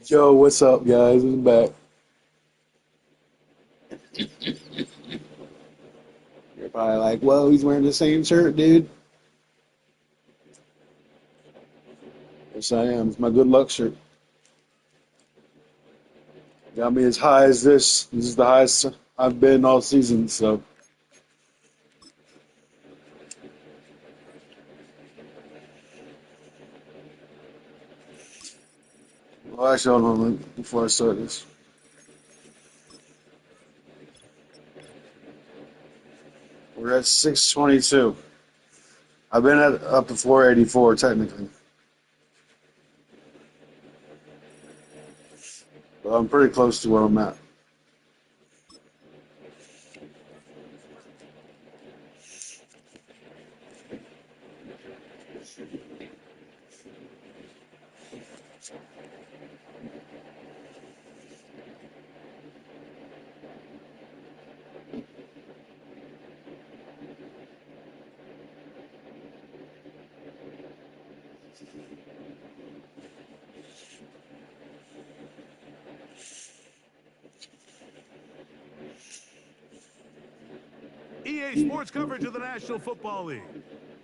Yo, what's up, guys? I'm back. You're probably like, whoa, he's wearing the same shirt, dude. Yes, I am. It's my good luck shirt. Got me as high as this. This is the highest I've been all season. So, well, actually, hold on before I start this. We're at 622. I've been at up to 484 technically, but I'm pretty close to where I'm at. EA Sports coverage of the National Football League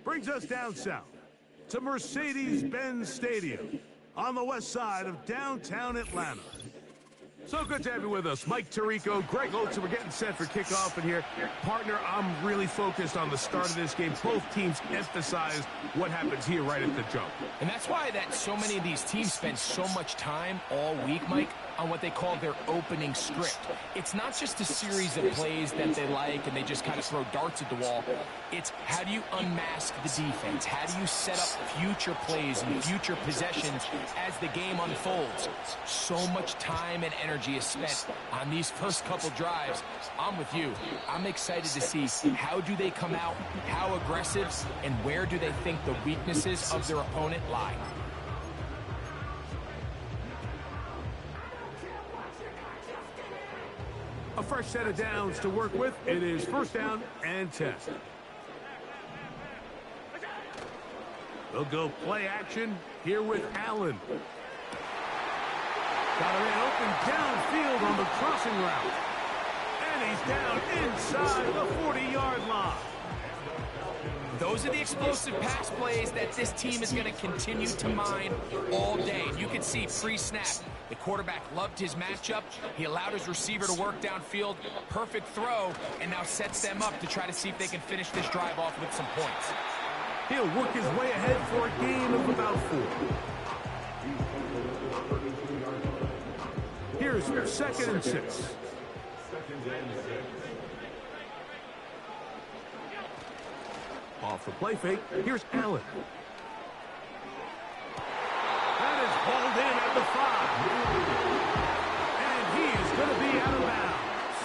brings us down south to Mercedes-Benz Stadium on the west side of downtown Atlanta. So good to have you with us. Mike Tirico, Greg Oates, we're getting set for kickoff in here. Partner, I'm really focused on the start of this game. Both teams emphasize what happens here right at the jump. And that's why so many of these teams spend so much time all week, Mike, on what they call their opening script. It's not just a series of plays that they like and they just kind of throw darts at the wall. It's how do you unmask the defense? How do you set up future plays and future possessions as the game unfolds? So much time and energy is spent on these first couple drives. I'm with you. I'm excited to see how do they come out, how aggressive, and where do they think the weaknesses of their opponent lie. A fresh set of downs to work with. It is first down and 10. They'll go play action here with Allen. Got a man open downfield on the crossing route. And he's down inside the 40-yard line. Those are the explosive pass plays that this team is going to continue to mine all day. And you can see pre-snap, the quarterback loved his matchup. He allowed his receiver to work downfield. Perfect throw, and now sets them up to try to see if they can finish this drive off with some points. He'll work his way ahead for a gain of about 4. Here's 2nd and 6. Off the play fake, here's Allen. That is hauled in at the 5. And he is going to be out of bounds.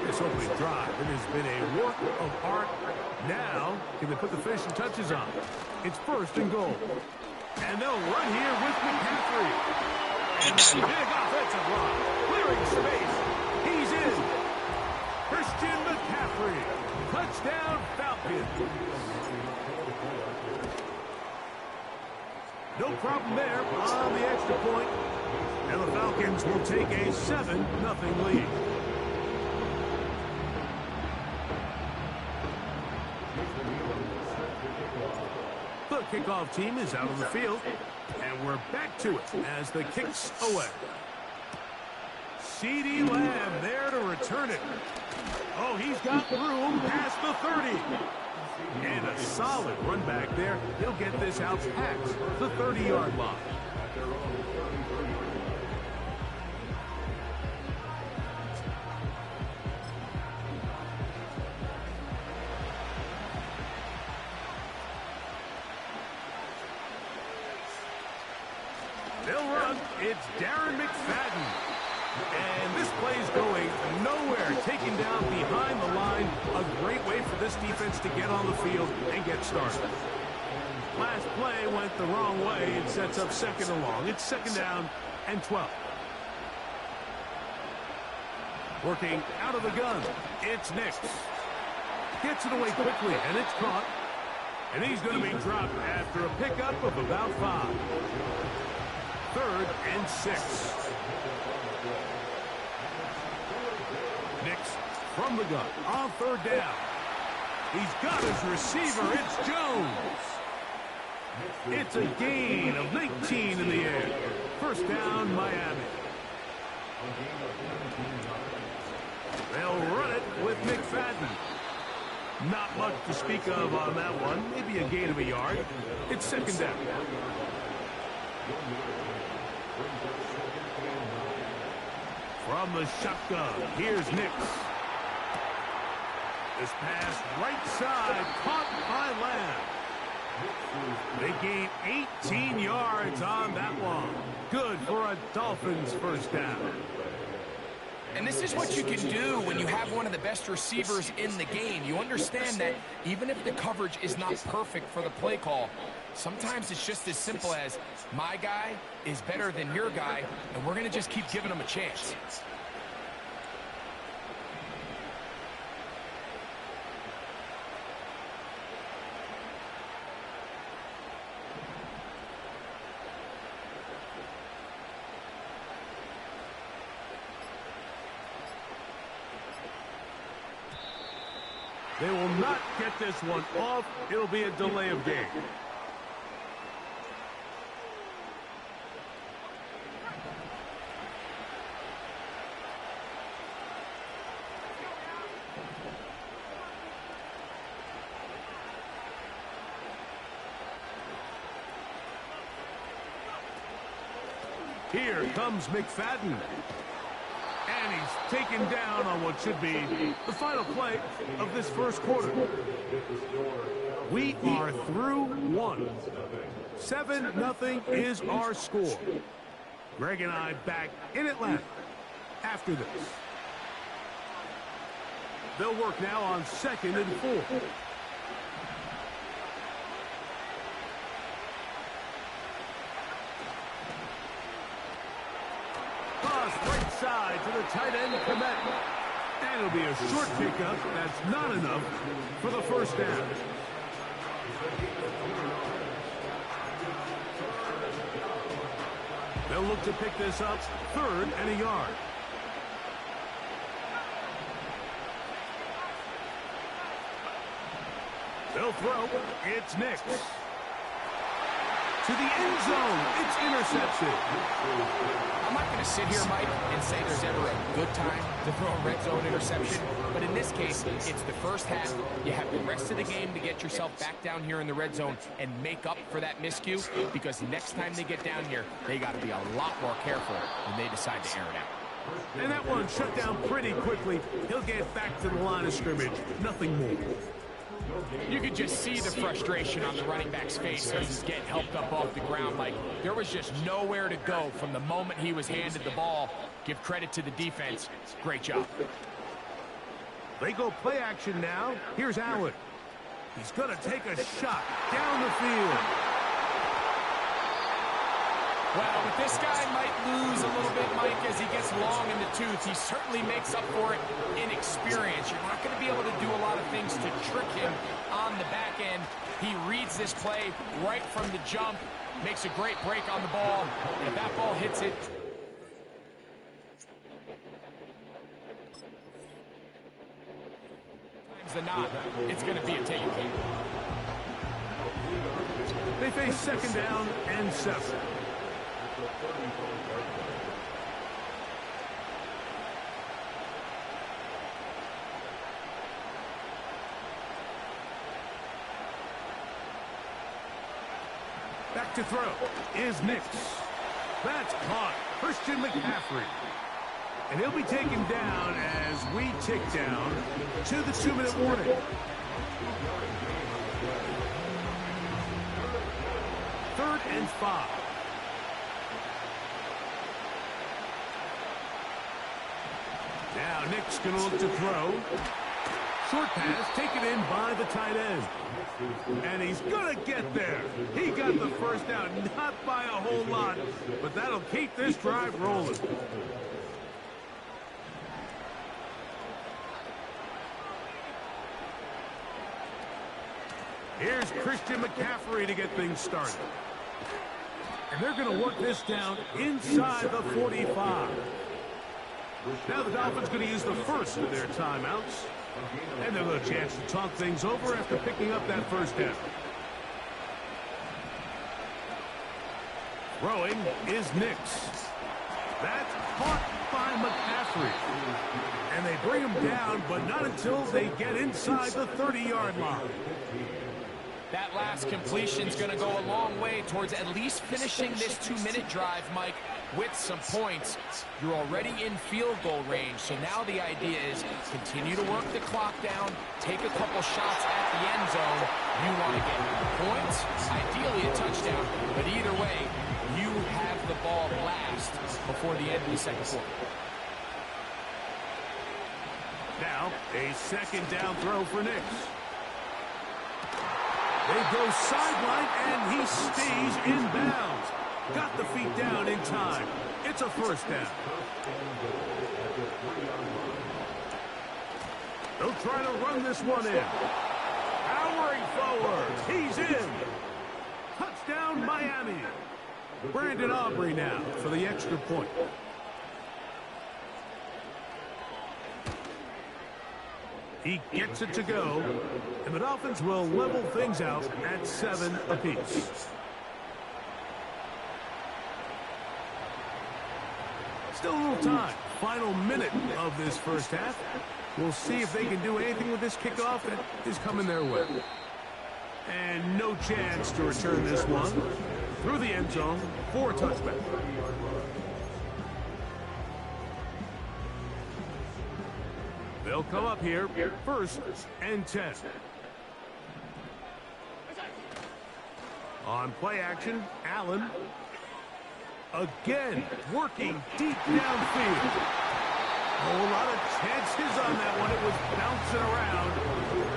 This opening drive, it has been a work of art. Now, can they put the finishing touches on? It's 1st and goal. And they'll run here with McCaffrey. And that big offensive line, clearing space. He's in. Christian McCaffrey. Touchdown, Falcons. No problem there on the extra point. And the Falcons will take a 7-0 lead. The kickoff team is out on the field. And we're back to it as the kick's away. CeeDee Lamb there to return it. Oh, he's got room past the 30. And a solid run back there. He'll get this out past the 30-yard line. They'll run. It's Darren McFadden. And this play's going nowhere. Taken down behind the line. A great way for this defense to get on the field and get started. Last play went the wrong way. It sets up 2nd and long. It's 2nd down and 12. Working out of the gun. It's Nix. Gets it away quickly, and it's caught. And he's going to be dropped after a pickup of about 5. 3rd and 6. Nix from the gun on 3rd down. He's got his receiver. It's Jones. It's a gain of 19 in the air. 1st down, Miami. They'll run it with McFadden. Not much to speak of on that one. Maybe a gain of a yard. It's 2nd down. From the shotgun, here's Nix. This pass right side, caught by Lamb. They gain 18 yards on that one. Good for a Dolphins 1st down. And this is what you can do when you have one of the best receivers in the game. You understand that even if the coverage is not perfect for the play call, sometimes it's just as simple as my guy is better than your guy, and we're going to just keep giving him a chance. They will not get this one off. It'll be a delay of game. Here comes McFadden. And he's taken down on what should be the final play of this 1st quarter. We are through 1. 7-0 is our score. Greg and I back in Atlanta after this. They'll work now on 2nd and 4. Side to the tight end, Komet. And it'll be a short pickup. That's not enough for the 1st down. They'll look to pick this up 3rd and a yard. They'll throw. It's Nix. To the end zone. It's intercepted. I'm not going to sit here, Mike, and say there's ever a good time to throw a red zone interception. But in this case, it's the 1st half. You have the rest of the game to get yourself back down here in the red zone and make up for that miscue. Because next time they get down here, they got to be a lot more careful when they decide to air it out. And that one shut down pretty quickly. He'll get back to the line of scrimmage. Nothing more. You could just see the frustration on the running back's face as he's getting helped up off the ground. Like, there was just nowhere to go from the moment he was handed the ball. Give credit to the defense. Great job. They go play action now. Here's Allen. He's going to take a shot down the field. Well, but this guy might lose a little bit, Mike, as he gets long in the tooth. He certainly makes up for it in experience. You're not going to be able to do a lot of things to trick him on the back end. He reads this play right from the jump, makes a great break on the ball, and if that ball hits it, times than not, it's going to be a takeaway. They face 2nd down and 7. Back to throw is Nix. That's caught. Christian McCaffrey. And he'll be taken down as we tick down to the 2-minute warning. Third and 5. Now Nick's going to look to throw. Short pass taken in by the tight end. And he's going to get there. He got the 1st down, not by a whole lot, but that'll keep this drive rolling. Here's Christian McCaffrey to get things started. And they're going to work this down inside the 45. Now the Dolphins going to use the first of their timeouts. And they'll have a chance to talk things over after picking up that first down. Throwing is Nix. That's caught by McCaffrey. And they bring him down, but not until they get inside the 30-yard line. That last completion's going to go a long way towards at least finishing this 2-minute drive, Mike, with some points. You're already in field goal range, so now the idea is continue to work the clock down, take a couple shots at the end zone. You want to get points, ideally a touchdown, but either way, you have the ball last before the end of the second quarter. Now, a second down throw for Nix. They go sideline, and he stays in bounds. Got the feet down in time. It's a first down. They'll try to run this one in. Powering forward. He's in. Touchdown, Miami. Brandon Aubrey now for the extra point. He gets it to go, and the Dolphins will level things out at 7 apiece. Still a little time. Final minute of this first half. We'll see if they can do anything with this kickoff that is coming their way. And no chance to return this one through the end zone for a touchback. They'll come up here, 1st and 10. On play action, Allen. Again, working deep downfield. A lot of chances on that one. It was bouncing around,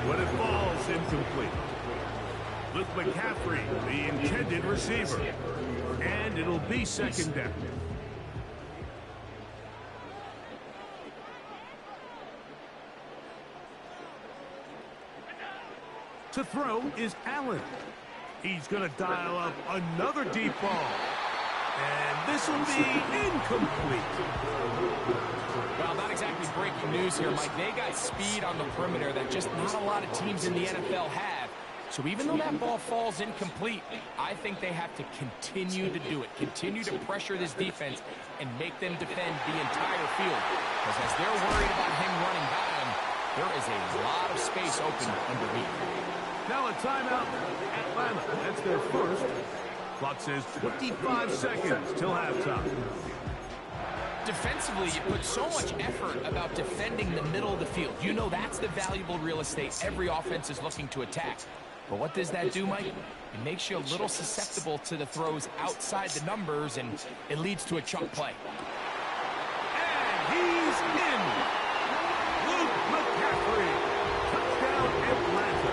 but it falls incomplete. Luke McCaffrey, the intended receiver. And it'll be second down. To throw is Allen. He's going to dial up another deep ball. And this will be incomplete. Well, not exactly breaking news here, Mike. They got speed on the perimeter that just not a lot of teams in the NFL have. So even though that ball falls incomplete, I think they have to continue to do it. Continue to pressure this defense and make them defend the entire field. Because as they're worried about him running by them, there is a lot of space open underneath. Now a timeout, Atlanta. That's their first. Clock says 25 seconds till halftime. Defensively, you put so much effort about defending the middle of the field. You know that's the valuable real estate every offense is looking to attack. But what does that do, Mike? It makes you a little susceptible to the throws outside the numbers, and it leads to a chunk play. And he's in. Luke McCaffrey. Touchdown, Atlanta.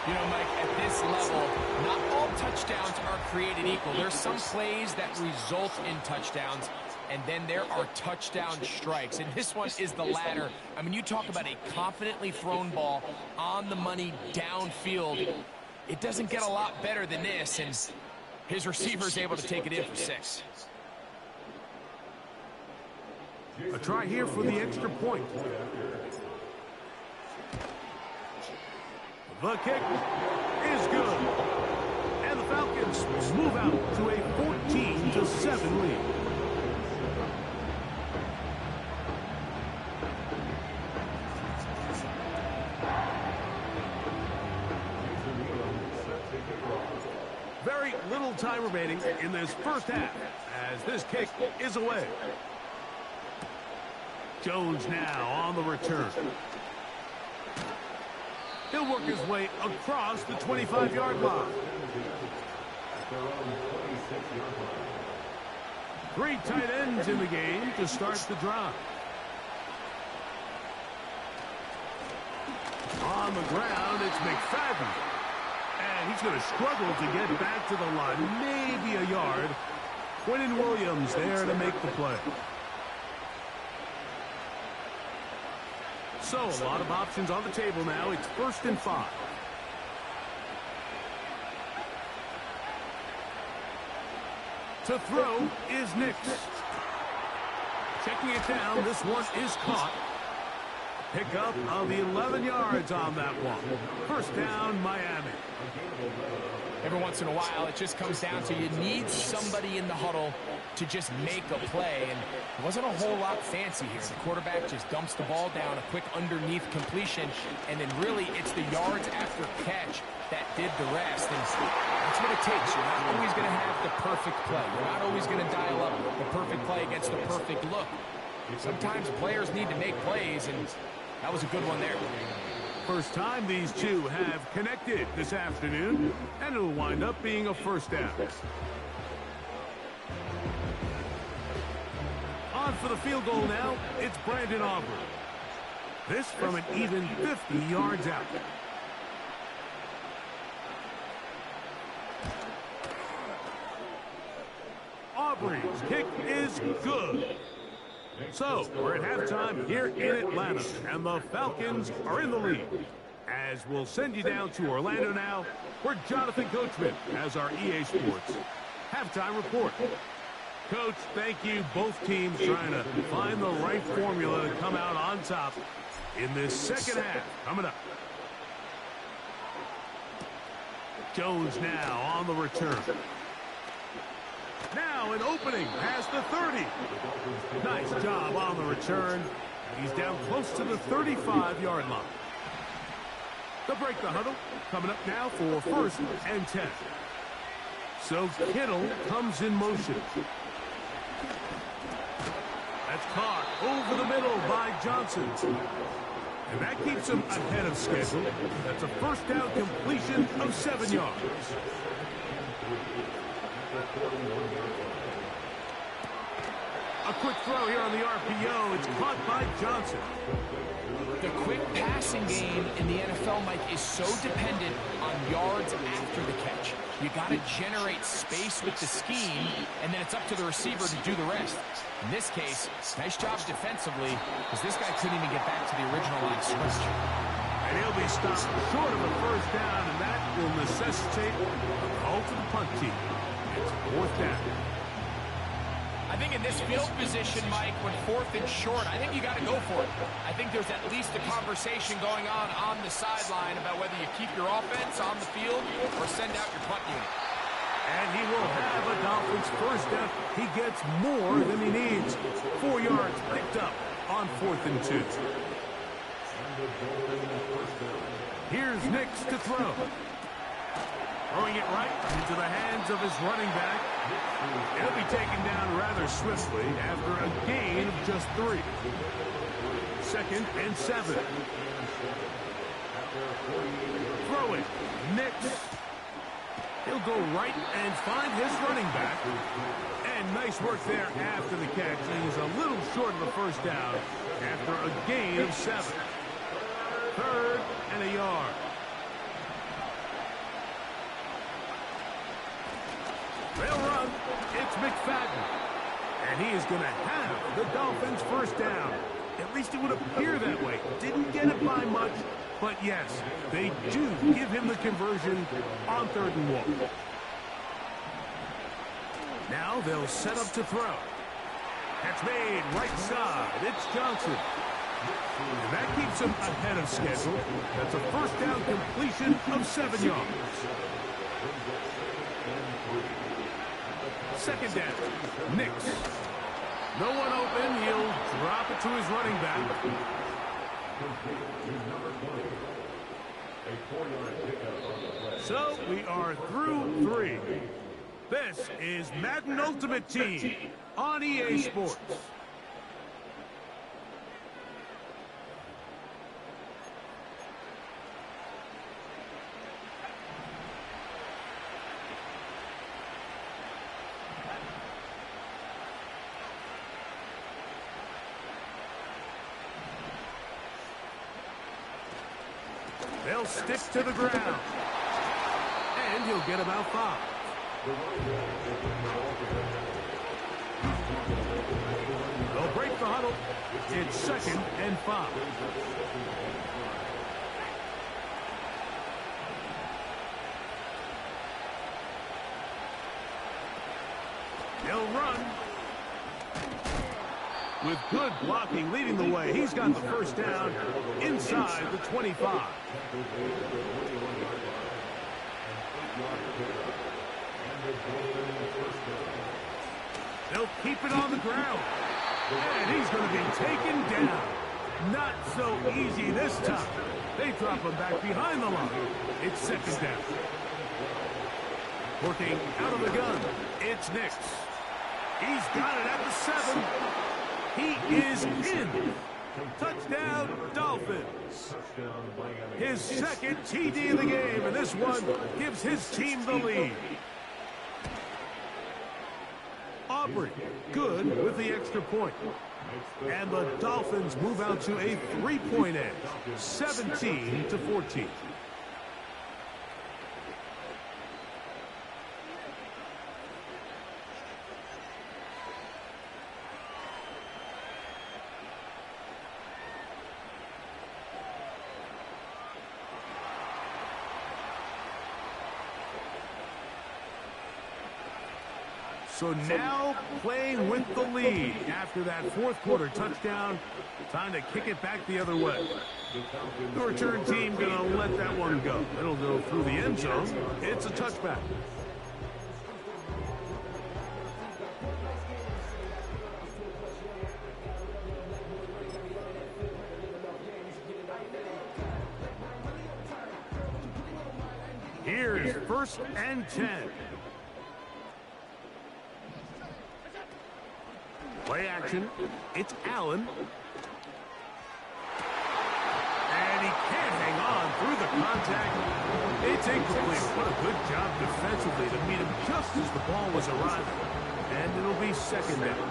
You know, Mike, at this level, not all touchdowns are created equal. There's some plays that result in touchdowns, and then there are touchdown strikes. And this one is the latter. I mean, you talk about a confidently thrown ball on the money downfield. It doesn't get a lot better than this, and his receiver's able to take it in for 6. A try here for the extra point. The kick is good. And the Falcons move out to a 14-7 lead. Very little time remaining in this first half as this kick is away. Jones now on the return. He'll work his way across the 25-yard line. 3 tight ends in the game to start the drive. On the ground, it's McFadden. And he's going to struggle to get back to the line, maybe a yard. Quentin Williams there to make the play. So, a lot of options on the table now. It's 1st and 5. To throw is Nix. Checking it down, this one is caught. Pickup of 11 yards on that one. First down, Miami. Every once in a while, it just comes down to you need somebody in the huddle to just make a play, and it wasn't a whole lot fancy here. The quarterback just dumps the ball down, a quick underneath completion, and then really it's the yards after catch that did the rest, and that's what it takes. You're not always going to have the perfect play. You're not always going to dial up the perfect play against the perfect look. Sometimes players need to make plays, and that was a good one there. First time these two have connected this afternoon, and it'll wind up being a first down. On for the field goal now, it's Brandon Aubrey. This from an even 50 yards out. Aubrey's kick is good. So, we're at halftime here in Atlanta, and the Falcons are in the lead. As we'll send you down to Orlando now, where Jonathan Coachman has our EA Sports halftime report. Coach, thank you. Both teams trying to find the right formula to come out on top in this second half. Coming up. Jones now on the return. Now an opening past the 30. Nice job on the return. He's down close to the 35-yard line. They'll break the huddle. Coming up now for first and 10. So Kittle comes in motion. That's caught over the middle by Johnson. And that keeps him ahead of schedule. That's a first down completion of 7 yards. A quick throw here on the RPO. It's caught by Johnson. The quick passing game in the NFL, Mike, is so dependent on yards after the catch. You got to generate space with the scheme, and then it's up to the receiver to do the rest. In this case, nice job defensively, because this guy couldn't even get back to the original line of scrimmage. And he'll be stopped short of a first down, and that will necessitate a call to the punt team. It's fourth down. I think in this field position, Mike, when fourth and short, I think you got to go for it. I think there's at least a conversation going on the sideline about whether you keep your offense on the field or send out your punt unit. And he will have a Dolphins first down. He gets more than he needs. 4 yards picked up on 4th and 2. Here's Nix to throw. Throwing it right into the hands of his running back. He'll be taken down rather swiftly after a gain of just 3. 2nd and 7. Throw it. Nix. He'll go right and find his running back. And nice work there after the catch. He's a little short of the first down after a gain of 7. 3rd and a yard. They'll run. It's McFadden. And he is going to have the Dolphins first down. At least it would appear that way. Didn't get it by much, but yes, they do give him the conversion on 3rd and 1. Now they'll set up to throw. That's made right side. It's Johnson. And that keeps him ahead of schedule. That's a first down completion of 7 yards. 2nd down. Nix. No one open. He'll drop it to his running back. So we are through 3. This is Madden Ultimate Team on EA Sports. They'll stick to the ground. And he'll get about 5. They'll break the huddle. It's 2nd and 5. He'll run. With good blocking leading the way, he's got the first down inside the 25. They'll keep it on the ground. And he's going to be taken down. Not so easy this time. They drop him back behind the line. It's second down. Working out of the gun. It's Nix. He's got it at the 7. He is in. Touchdown, Dolphins. His second TD of the game, and this one gives his team the lead. Aubrey, good with the extra point. And the Dolphins move out to a 3-point edge, 17-14. So now playing with the lead after that fourth quarter touchdown. Time to kick it back the other way. The return team going to let that one go. It'll go through the end zone. It's a touchback. Here's 1st and 10. Play action. It's Allen. And he can't hang on through the contact. It's incomplete. What a good job defensively to meet him just as the ball was arriving. And it'll be second down.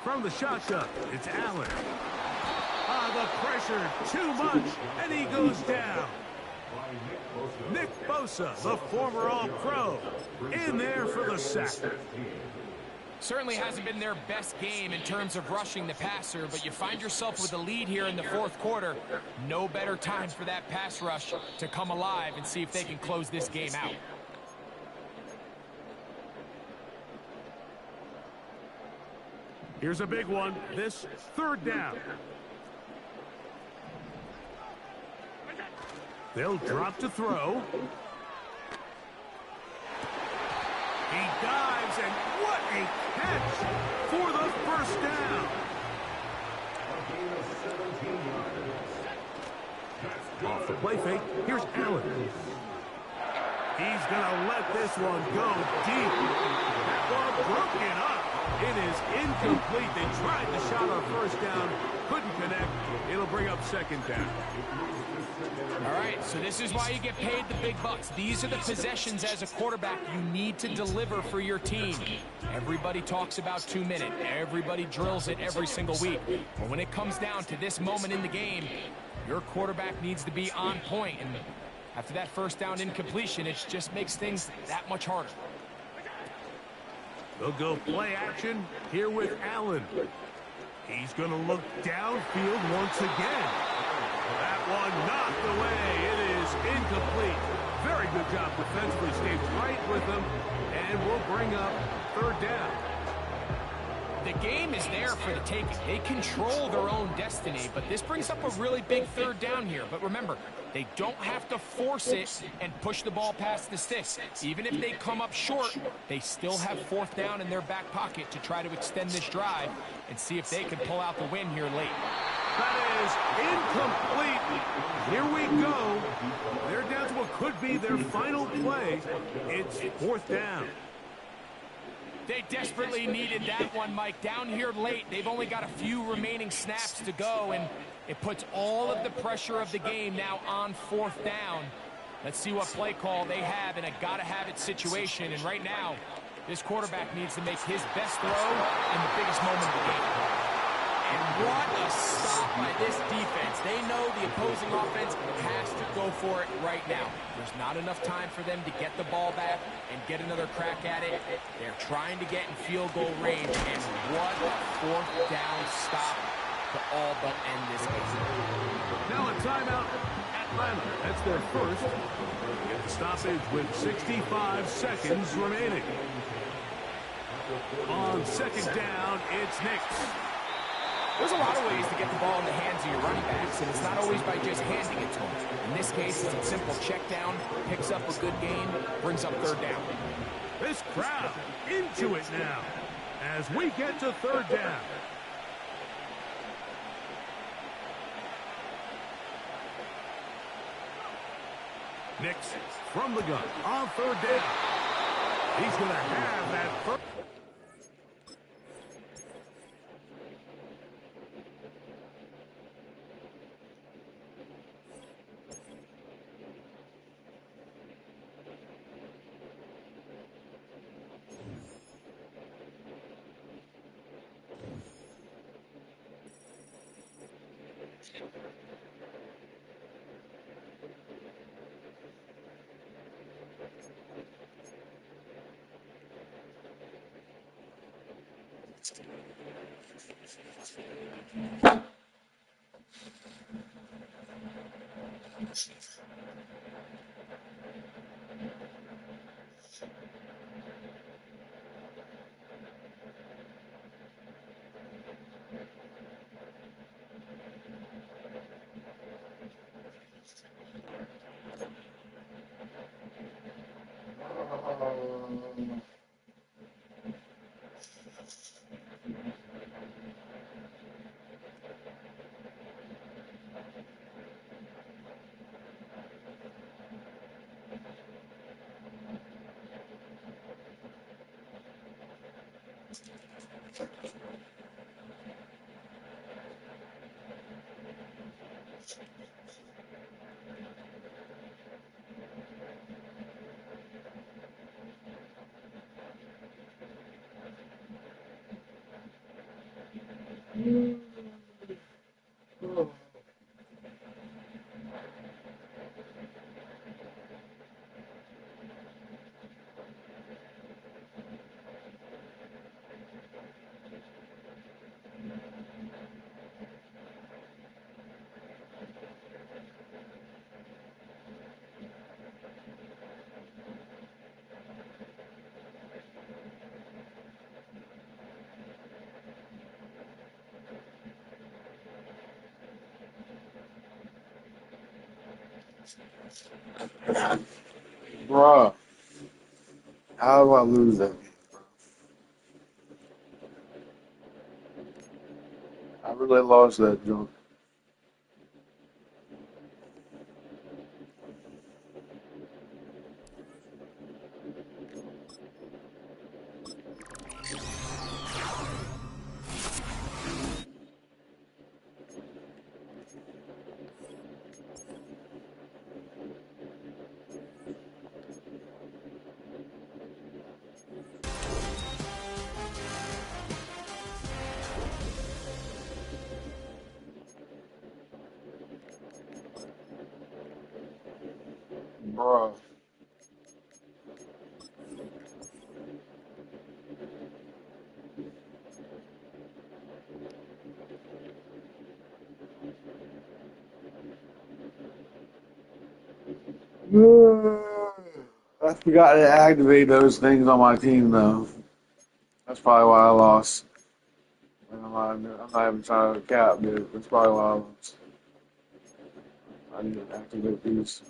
From the shotgun, it's Allen. The pressure, too much, and he goes down. Nick Bosa, the former All-Pro, in there for the sack. Certainly hasn't been their best game in terms of rushing the passer, but you find yourself with a lead here in the fourth quarter. No better time for that pass rush to come alive and see if they can close this game out. Here's a big one. This third down. They'll drop to throw. He dives, and what a catch for the first down. Off the play fake, here's Allen. He's going to let this one go deep. That ball broken up. It is incomplete. They tried the shot on first down, couldn't connect. It'll bring up second down. All right, so this is why you get paid the big bucks. These are the possessions as a quarterback you need to deliver for your team. Everybody talks about 2-minute. Everybody drills it every single week. But when it comes down to this moment in the game, your quarterback needs to be on point. And after that first down incompletion, it just makes things that much harder. They'll go play action here with Allen. He's going to look downfield once again. That one knocked away. It is incomplete. Very good job defensively. Stays right with them, and will bring up third down. The game is there for the taking. They control their own destiny, but this brings up a really big third down here. But remember, they don't have to force it and push the ball past the sticks. Even if they come up short, they still have fourth down in their back pocket to try to extend this drive and see if they can pull out the win here late. That is incomplete. Here we go. They're down to what could be their final play. It's fourth down. They desperately needed that one, Mike. Down here late, they've only got a few remaining snaps to go, and it puts all of the pressure of the game now on fourth down. Let's see what play call they have in a gotta-have-it situation. And right now, this quarterback needs to make his best throw in the biggest moment of the game. And what a stop by this defense. They know the opposing offense has to go for it right now. There's not enough time for them to get the ball back and get another crack at it. They're trying to get in field goal range, and what a fourth down stop to all but end this game. Now a timeout at Atlanta, that's their first. Get the stoppage with 65 seconds remaining. On second down, it's Knicks. There's a lot of ways to get the ball in the hands of your running backs, and it's not always by just handing it to them. In this case, it's a simple check down, picks up a good gain, brings up third down. This crowd into it now as we get to third down. Knicks from the gun on third down. He's going to have that first. Bruh, how do I lose that? I really lost that jump. Bruh. I forgot to activate those things on my team, though. That's probably why I lost. I'm not even trying to cap, dude. That's probably why I lost. I need to activate these.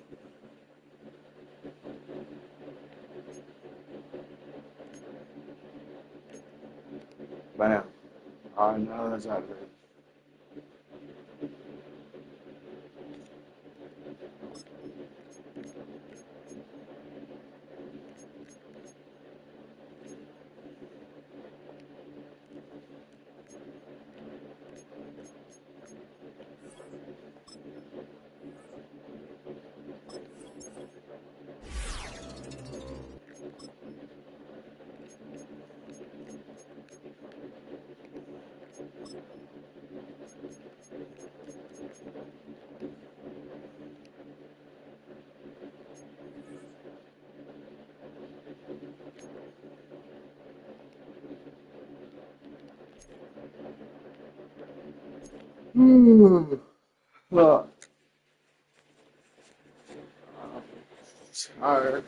Bam. Alright, now that's activated. Look. Alright.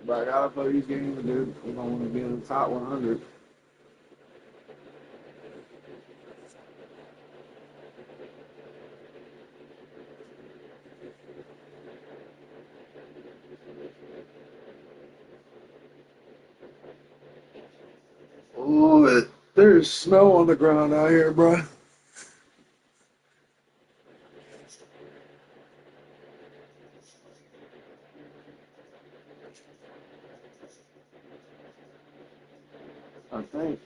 But I gotta play these games, dude, if I want to be in the top 100. Oh, there's snow on the ground out here, bro. I think.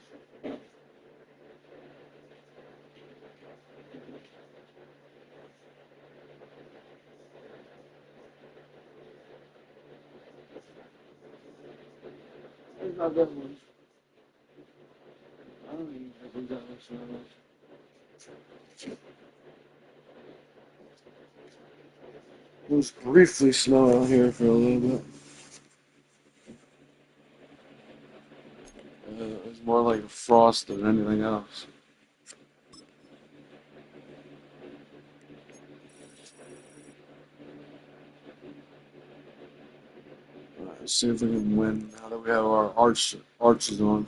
It's not that much. I don't even think we got much snow. It was briefly snow out here for a little bit. It was more like frost than anything else. Let's see if we can win now that we have our arches on.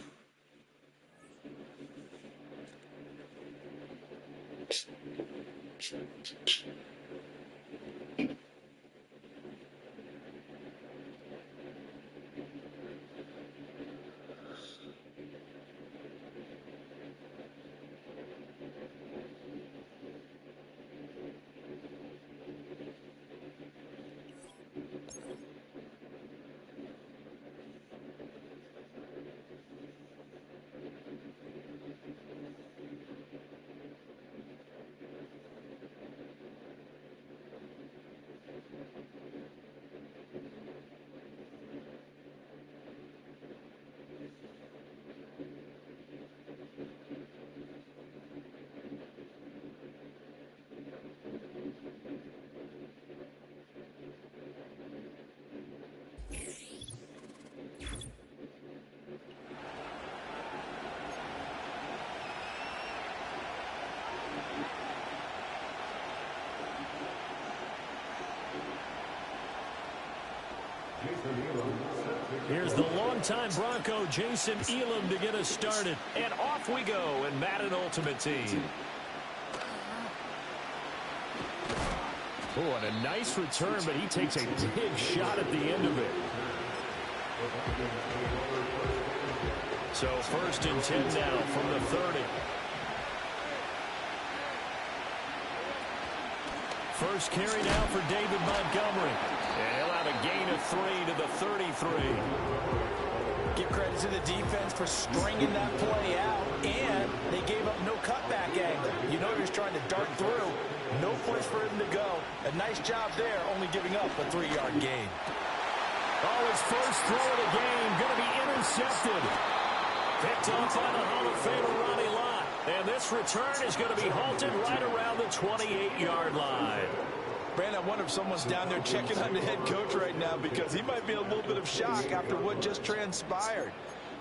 Here's the longtime Bronco, Jason Elam, to get us started. And off we go in Madden Ultimate Team. Oh, and a nice return, but he takes a big shot at the end of it. So 1st and 10 now from the 30. First carry now for David Montgomery. And he'll have a gain of 3 to the 33. Give credit to the defense for stringing that play out, and they gave up no cutback angle. You know he was trying to dart through. No place for him to go. A nice job there, only giving up a 3-yard gain. Oh, his first throw of the game going to be intercepted. Picked off by the Hall of Famer Ronnie Lott. And this return is going to be halted right around the 28-yard line. Brandon, I wonder if someone's down there checking on the head coach right now, because he might be in a little bit of shock after what just transpired.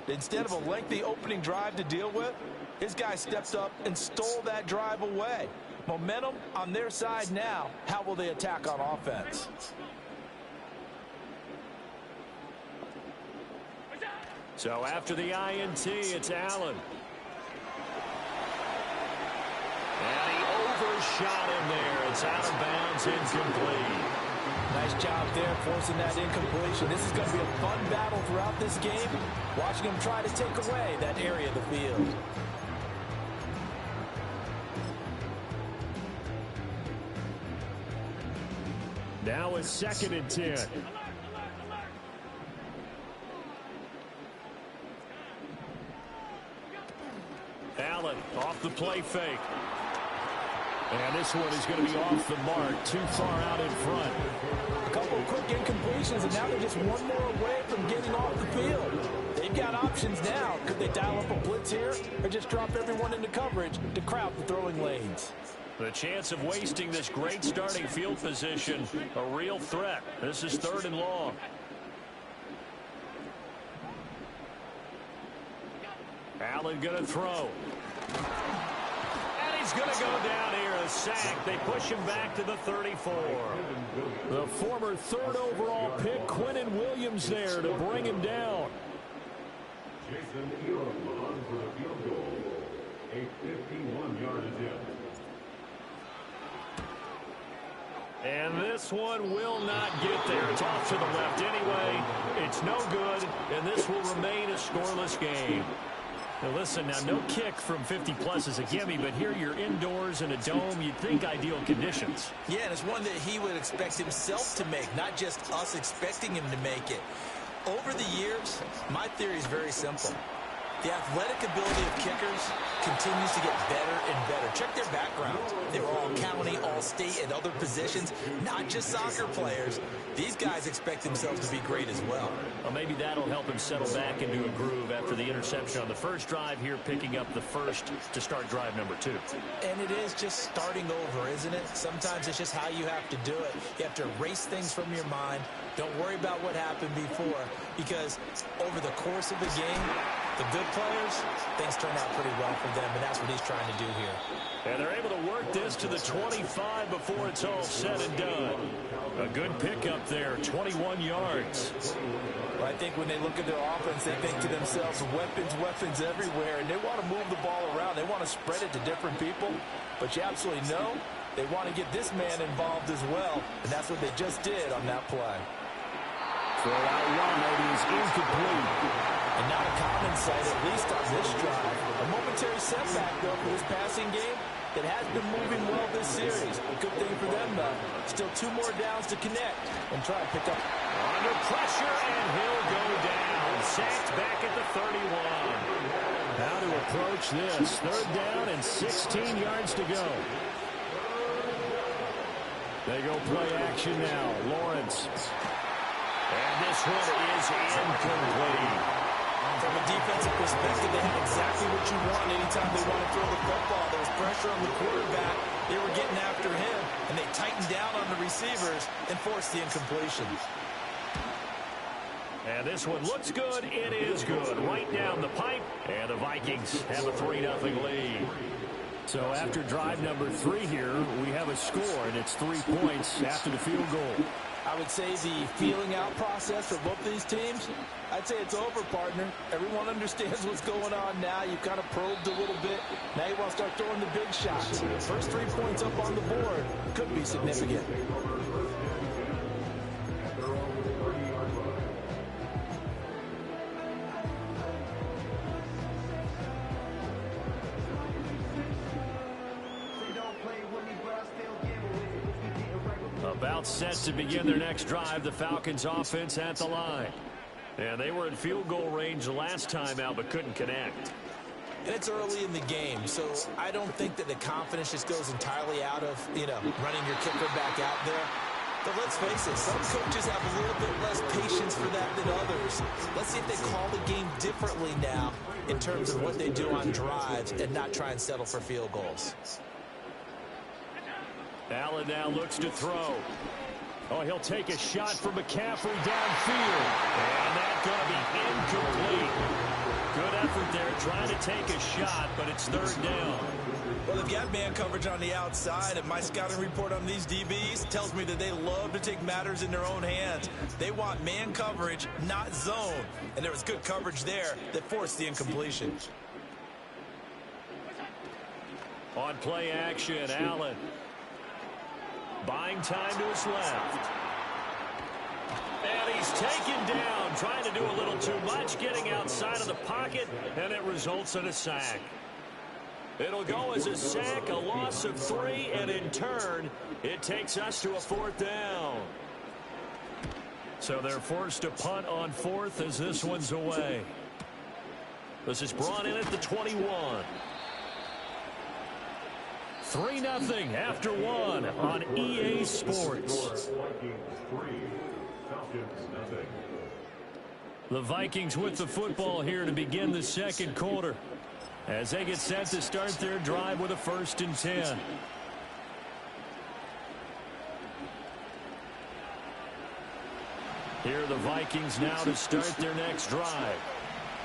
Instead of a lengthy opening drive to deal with, his guy stepped up and stole that drive away. Momentum on their side now. How will they attack on offense? So after the INT, it's Allen. And he overshot him there. It's out of bounds, incomplete. Nice job there, forcing that incompletion. This is going to be a fun battle throughout this game, watching him try to take away that area of the field. Now it's 2nd and 10. Allen off the play fake. And this one is going to be off the mark, too far out in front. A couple of quick incompletions, and now they're just one more away from getting off the field. They've got options now. Could they dial up a blitz here, or just drop everyone into coverage to crowd the throwing lanes? The chance of wasting this great starting field position, a real threat. This is 3rd and long. Allen going to throw. And he's he's going to go down here, a sack. They push him back to the 34. The former third overall pick, Quinnen Williams, there to bring him down. Jason Elam on for the field goal. A 51-yard attempt. And this one will not get there. It's off to the left anyway. It's no good, and this will remain a scoreless game. Now listen, now no kick from 50-plus is a gimme, but here you're indoors in a dome. You'd think ideal conditions. Yeah, and it's one that he would expect himself to make, not just us expecting him to make it. Over the years, my theory is very simple. The athletic ability of kickers continues to get better and better. Check their backgrounds. They were all county, all state, and other positions, not just soccer players. These guys expect themselves to be great as well. Well, maybe that'll help him settle back into a groove after the interception on the first drive here, picking up the first to start drive number 2. And it is just starting over, isn't it? Sometimes it's just how you have to do it. You have to erase things from your mind. Don't worry about what happened before, because over the course of the game, the good players, things turn out pretty well for them, and that's what he's trying to do here. And they're able to work this to the 25 before it's all said and done. A good pickup there, 21 yards. Well, I think when they look at their offense, they think to themselves, weapons everywhere, and they want to move the ball around. They want to spread it to different people, but you absolutely know they want to get this man involved as well, and that's what they just did on that play. Throw out one, it is incomplete. And not a common sight, at least on this drive. A momentary setback, though, for this passing game that has been moving well this series. A good thing for them, though. Still 2 more downs to connect and try to pick up. Under pressure, and he'll go down. Sacked back at the 31. How to approach this. 3rd down and 16 yards to go. They go play action now. Lawrence. And this one is incomplete. From a defensive perspective, they had exactly what you want anytime they want to throw the football. There was pressure on the quarterback. They were getting after him, and they tightened down on the receivers and forced the incompletion. And this one looks good. It is good. Right down the pipe. And the Vikings have a 3-0 lead. So after drive number 3 here, we have a score, and it's 3 points after the field goal. I would say the feeling out process for both these teams, I'd say it's over, partner. Everyone understands what's going on now. You've kind of probed a little bit. Now you want to start throwing the big shots. First 3 points up on the board could be significant. About set to begin their next drive, the Falcons offense at the line. And they were in field goal range the last time out, but couldn't connect. And it's early in the game, so I don't think that the confidence just goes entirely out of, running your kicker back out there. But let's face it, some coaches have a little bit less patience for that than others. Let's see if they call the game differently now in terms of what they do on drives and not try and settle for field goals. Allen now looks to throw. Oh, he'll take a shot from McCaffrey downfield. And that's going to be incomplete. Good effort there trying to take a shot, but it's 3rd down. Well, they've got man coverage on the outside, and my scouting report on these DBs tells me that they love to take matters in their own hands. They want man coverage, not zone. And there was good coverage there that forced the incompletion. On play action, Allen. Buying time to his left. And he's taken down, trying to do a little too much, getting outside of the pocket, and it results in a sack. It'll go as a sack, a loss of 3, and in turn, it takes us to a 4th down. So they're forced to punt on 4th as this one's away. This is brought in at the 21. 3-0 after 1 on EA Sports. The Vikings with the football here to begin the 2nd quarter as they get set to start their drive with a 1st and 10. Here are the Vikings now to start their next drive.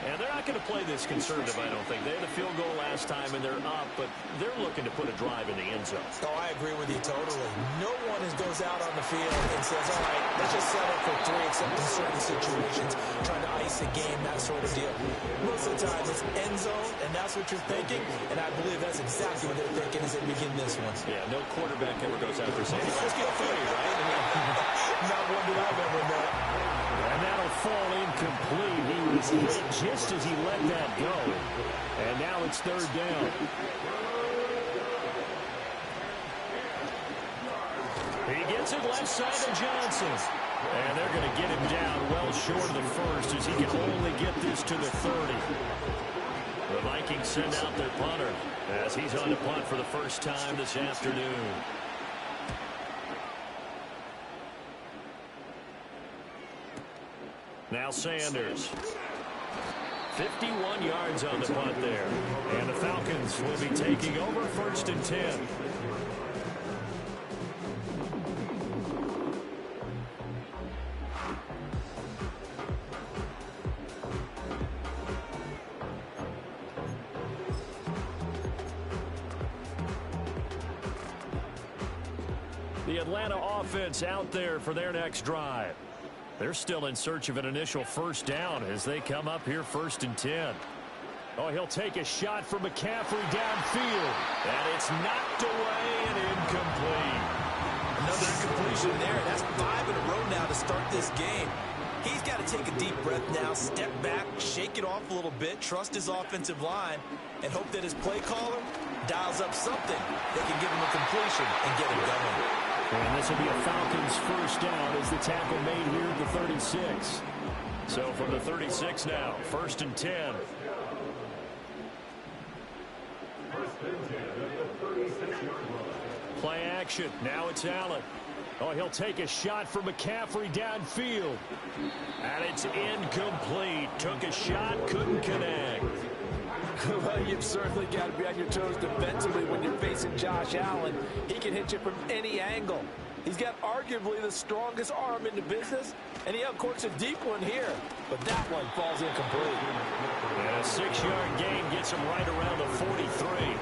And they're not going to play this conservative, I don't think. They had a field goal last time, and they're up, but they're looking to put a drive in the end zone. Oh, I agree with you totally. No one goes out on the field and says, all right, let's just settle for 3, except in certain situations, trying to ice a game, that sort of deal. Most of the time, it's end zone, and that's what you're thinking, and I believe that's exactly what they're thinking as they begin this one. Yeah, no quarterback ever goes out there saying, let's get 30, right? Not one that I've ever met. And that'll fall incomplete. He was hit just as he let that go. And now it's 3rd down. He gets it left side to Johnson. And they're going to get him down well short of the first as he can only get this to the 30. The Vikings send out their punter as he's on to punt for the first time this afternoon. Now Sanders. 51 yards on the punt there. And the Falcons will be taking over 1st and 10. The Atlanta offense out there for their next drive. They're still in search of an initial first down as they come up here 1st and 10. Oh, he'll take a shot for McCaffrey downfield. And it's knocked away and incomplete. Another incompletion there. That's 5 in a row now to start this game. He's got to take a deep breath now, step back, shake it off a little bit, trust his offensive line, and hope that his play caller dials up something that can give him a completion and get him going. And this will be a Falcons first down as the tackle made here at the 36. So from the 36 now, 1st and 10. Play action. Now it's Allen. Oh, he'll take a shot for McCaffrey downfield. And it's incomplete. Took a shot, couldn't connect. Well, you've certainly got to be on your toes defensively when you're facing Josh Allen. He can hit you from any angle. He's got arguably the strongest arm in the business, and he uncorks a deep one here. But that one falls incomplete. And a 6-yard gain gets him right around the 43.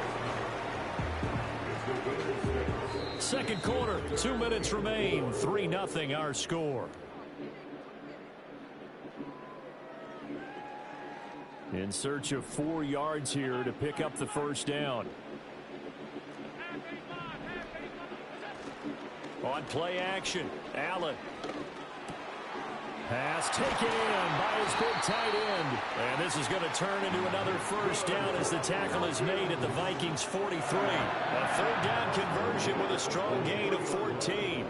Second quarter, 2 minutes remain. 3-0 our score. In search of 4 yards here to pick up the first down. On play action, Allen. Pass taken in by his big tight end. And this is going to turn into another first down as the tackle is made at the Vikings 43. A 3rd down conversion with a strong gain of 14.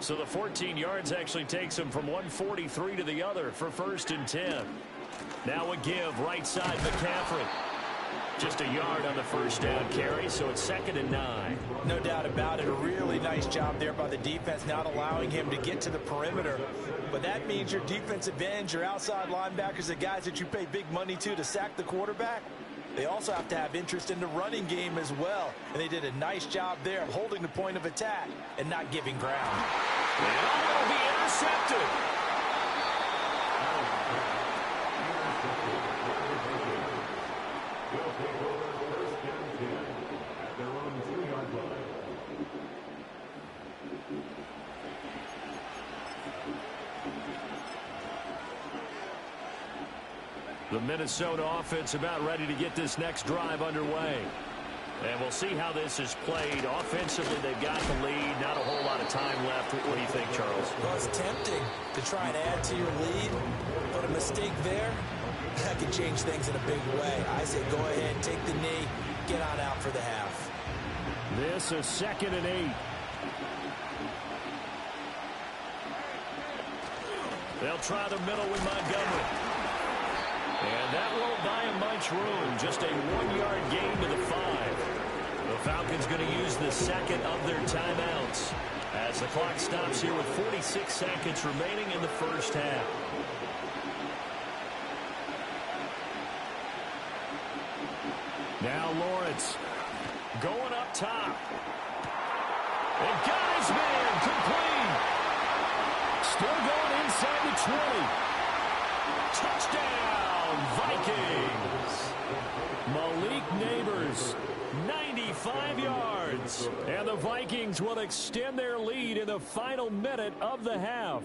So the 14 yards actually takes him from 143 to the other for 1st and 10. Now a give, right side McCaffrey. Just a yard on the first down carry, so it's 2nd and 9. No doubt about it. A really nice job there by the defense, not allowing him to get to the perimeter. But that means your defensive ends, your outside linebackers, the guys that you pay big money to sack the quarterback, they also have to have interest in the running game as well. And they did a nice job there of holding the point of attack and not giving ground. And it'll be intercepted. The Minnesota offense about ready to get this next drive underway. And we'll see how this is played. Offensively, they've got the lead. Not a whole lot of time left. What do you think, Charles? Well, it's tempting to try and add to your lead, but a mistake there, that could change things in a big way. I say go ahead, take the knee, get on out for the half. This is 2nd and 8. They'll try the middle with Montgomery. And that won't buy him much room. Just a 1-yard gain to the 5. The Falcons going to use the second of their timeouts as the clock stops here with 46 seconds remaining in the first half. Now Lawrence going up top. And got his man complete. Still going inside the 20. Touchdown, Vikings. Malik Neighbors, 95 yards. And the Vikings will extend their lead in the final minute of the half.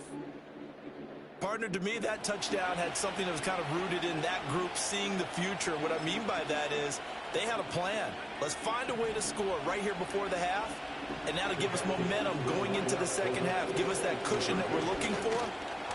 Partner, to me, that touchdown had something that was kind of rooted in that group seeing the future. What I mean by that is they had a plan. Let's find a way to score right here before the half, and now to give us momentum going into the second half, give us that cushion that we're looking for.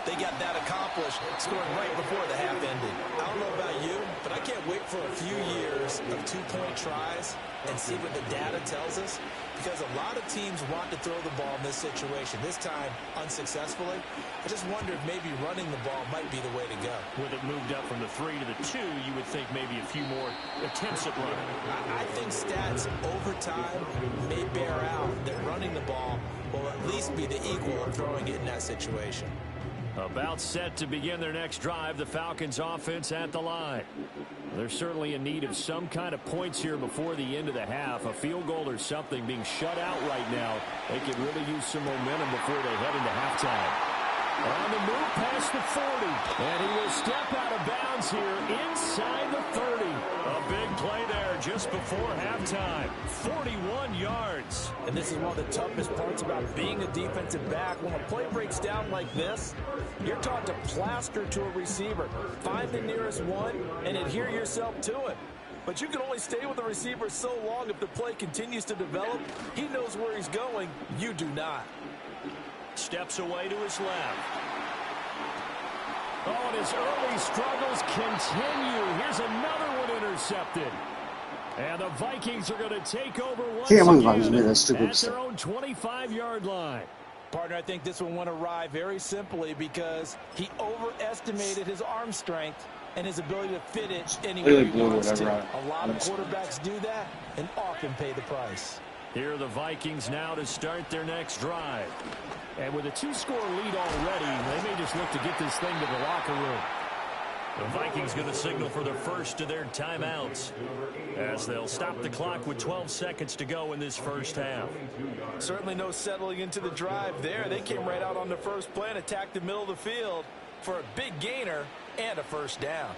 They got that accomplished, scoring right before the half ended. I don't know about you, but I can't wait for a few years of two-point tries and see what the data tells us, because a lot of teams want to throw the ball in this situation. This time, unsuccessfully. I just wonder if maybe running the ball might be the way to go. With it moved up from the 3 to the 2, you would think maybe a few more attempts at running. I think stats over time may bear out that running the ball will at least be the equal of throwing it in that situation. About set to begin their next drive, the Falcons offense at the line. They're certainly in need of some kind of points here before the end of the half. A field goal or something being shut out right now. They could really use some momentum before they head into halftime. On the move past the 40. And he will step out of bounds here inside the 30. A big play there just before halftime. 41 yards. And this is one of the toughest parts about being a defensive back. When a play breaks down like this, you're taught to plaster to a receiver. Find the nearest one and adhere yourself to it. But you can only stay with the receiver so long if the play continues to develop. He knows where he's going. You do not. Steps away to his left. Oh, and his early struggles continue. Here's another one intercepted. And the Vikings are going to take over once again at their own 25-yard line. Partner, I think this one went awry very simply because he overestimated his arm strength and his ability to fit it anywhere he wants to. A lot of quarterbacks do that and often pay the price. Here are the Vikings now to start their next drive. And with a 2-score lead already, they may just look to get this thing to the locker room. The Vikings going to signal for the first of their timeouts as they'll stop the clock with 12 seconds to go in this first half. Certainly no settling into the drive there. They came right out on the first play and attacked the middle of the field for a big gainer and a first down.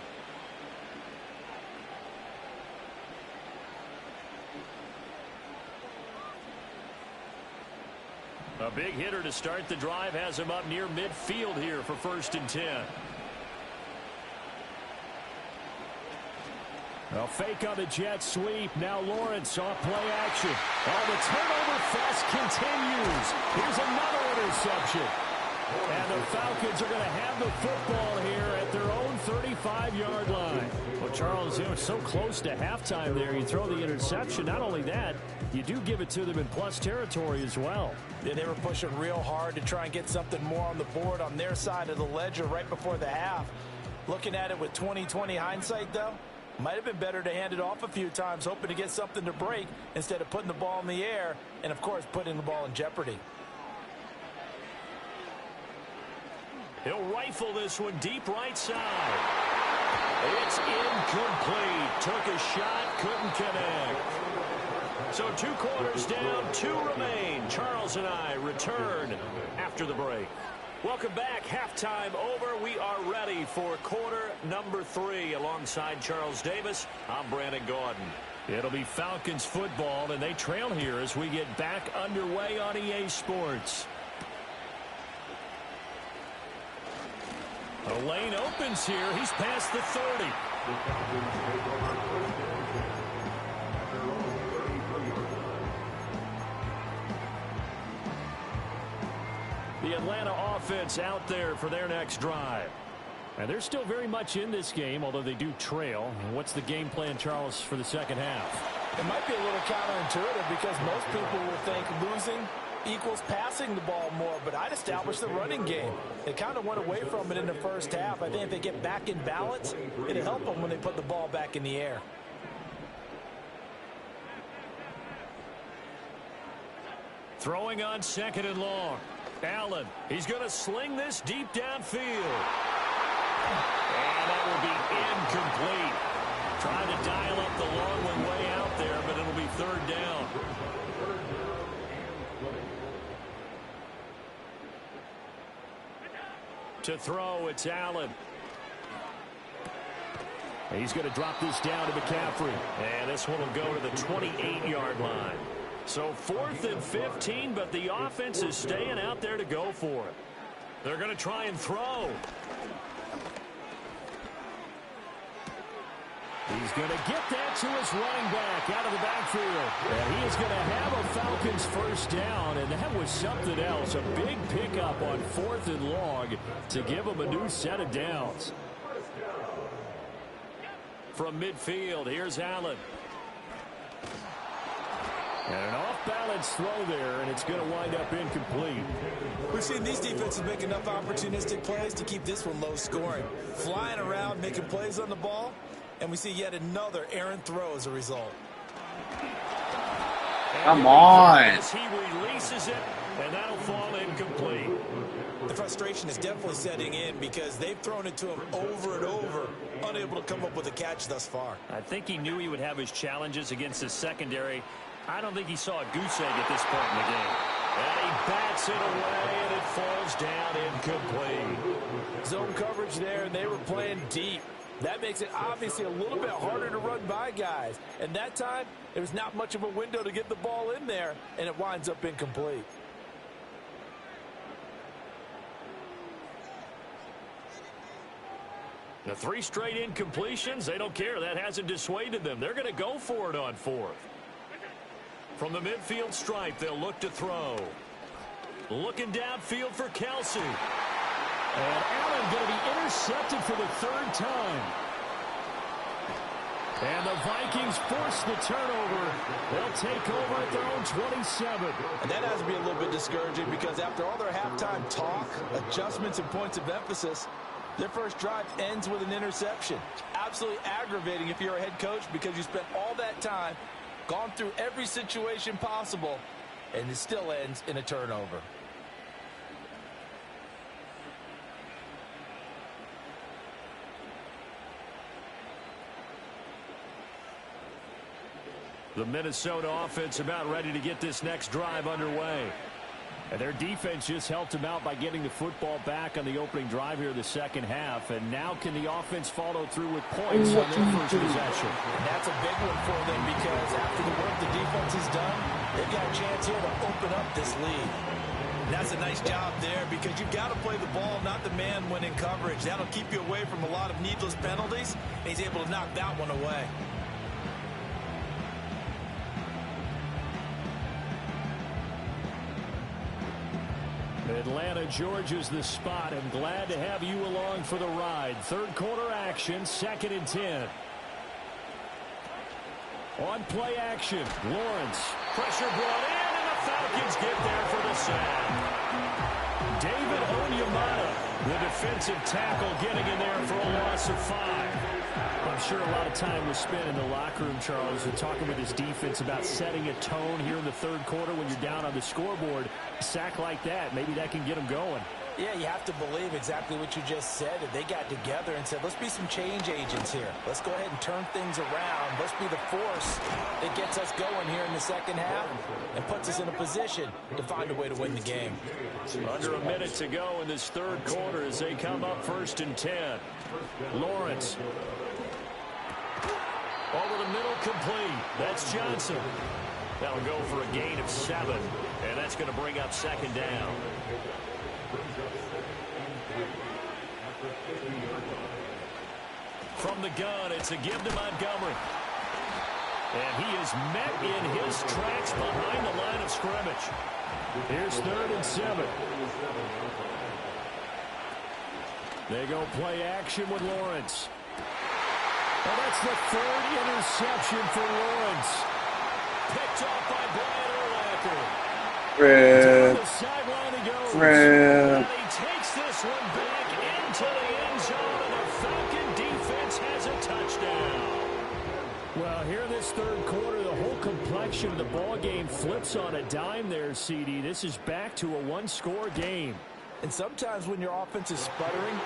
A big hitter to start the drive has him up near midfield here for 1st and 10. A fake on the jet sweep. Now Lawrence off play action. Oh, the turnover fest continues. Here's another interception. And the Falcons are going to have the football here at their own 35-yard line. Well, Charles, so close to halftime there. You throw the interception. Not only that, you do give it to them in plus territory as well. Yeah, they were pushing real hard to try and get something more on the board on their side of the ledger right before the half. Looking at it with 20/20 hindsight, though, might have been better to hand it off a few times, hoping to get something to break instead of putting the ball in the air and, of course, putting the ball in jeopardy. He'll rifle this one deep right side. It's incomplete. Took a shot, couldn't connect. So 2 quarters down, 2 remain. Charles and I return after the break. Welcome back. Halftime over. We are ready for quarter number 3. Alongside Charles Davis, I'm Brandon Gordon. It'll be Falcons football, and they trail here as we get back underway on EA Sports. The lane opens here. He's past the 30. The Atlanta offense out there for their next drive. And they're still very much in this game, although they do trail. And what's the game plan, Charles, for the second half? It might be a little counterintuitive because most people will think losing equals passing the ball more, but I'd establish the running game. They kind of went away from it in the first half. I think if they get back in balance, it'll help them when they put the ball back in the air. Throwing on 2nd and long. Allen, he's going to sling this deep downfield. And that will be incomplete. Trying to dial up the long one way out there, but it'll be 3rd down. To throw, it's Allen. He's going to drop this down to McCaffrey. And this one will go to the 28-yard line. So 4th and 15, but the offense is staying out there to go for it. They're going to try and throw. He's going to get that to his running back out of the backfield. And he is going to have a Falcons first down, and that was something else. A big pickup on 4th and long to give him a new set of downs. From midfield, here's Allen. And an off-balance throw there, and it's going to wind up incomplete. We've seen these defenses make enough opportunistic plays to keep this one low scoring. Flying around, making plays on the ball, and we see yet another errant throw as a result. Come on. He releases it, and that'll fall incomplete. The frustration is definitely setting in because they've thrown it to him over and over, unable to come up with a catch thus far. I think he knew he would have his challenges against his secondary. I don't think he saw a goose egg at this point in the game. And he bats it away, and it falls down incomplete. Zone coverage there, and they were playing deep. That makes it obviously a little bit harder to run by guys. And that time, there was not much of a window to get the ball in there, and it winds up incomplete. The 3 straight incompletions, they don't care. That hasn't dissuaded them. They're going to go for it on 4th. From the midfield stripe, they'll look to throw. Looking downfield for Kelsey. And Allen going to be intercepted for the 3rd time. And the Vikings force the turnover. They'll take over at their own 27. And that has to be a little bit discouraging because after all their halftime talk, adjustments and points of emphasis, their first drive ends with an interception. Absolutely aggravating if you're a head coach because you spent all that time, gone through every situation possible, and it still ends in a turnover. The Minnesota offense about ready to get this next drive underway. And their defense just helped them out by getting the football back on the opening drive here in the second half. And now can the offense follow through with points on their first possession? And that's a big one for them because after the work the defense has done, they've got a chance here to open up this lead. And that's a nice job there because you've got to play the ball, not the man when in coverage. That'll keep you away from a lot of needless penalties, and he's able to knock that one away. Atlanta, Georgia's the spot. I'm glad to have you along for the ride. 3rd quarter action, 2nd and 10. On play action, Lawrence. Pressure brought in, and the Falcons get there for the sack. David Onyemata, the defensive tackle, getting in there for a loss of 5. I'm sure a lot of time was spent in the locker room, Charles, and talking with his defense about setting a tone here in the 3rd quarter when you're down on the scoreboard. A sack like that, maybe that can get them going. Yeah, you have to believe exactly what you just said. They got together and said, let's be some change agents here. Let's go ahead and turn things around. Let's be the force that gets us going here in the second half and puts us in a position to find a way to win the game. Under a minute to go in this 3rd quarter as they come up 1st and 10. Lawrence. Over the middle, complete. That's Johnson. That'll go for a gain of 7, and that's going to bring up 2nd down. From the gun, it's a give to Montgomery. And he is met in his tracks behind the line of scrimmage. Here's 3rd and 7. They go play action with Lawrence. And that's the 3rd interception for Lawrence. Picked off by Brian Urlacher. Red. Down the sideline he goes. Red. And he takes this one back into the end zone, and the Falcon defense has a touchdown. Well, here in this 3rd quarter, the whole complexion of the ball game flips on a dime there, CD. This is back to a 1-score game. And sometimes when your offense is sputtering,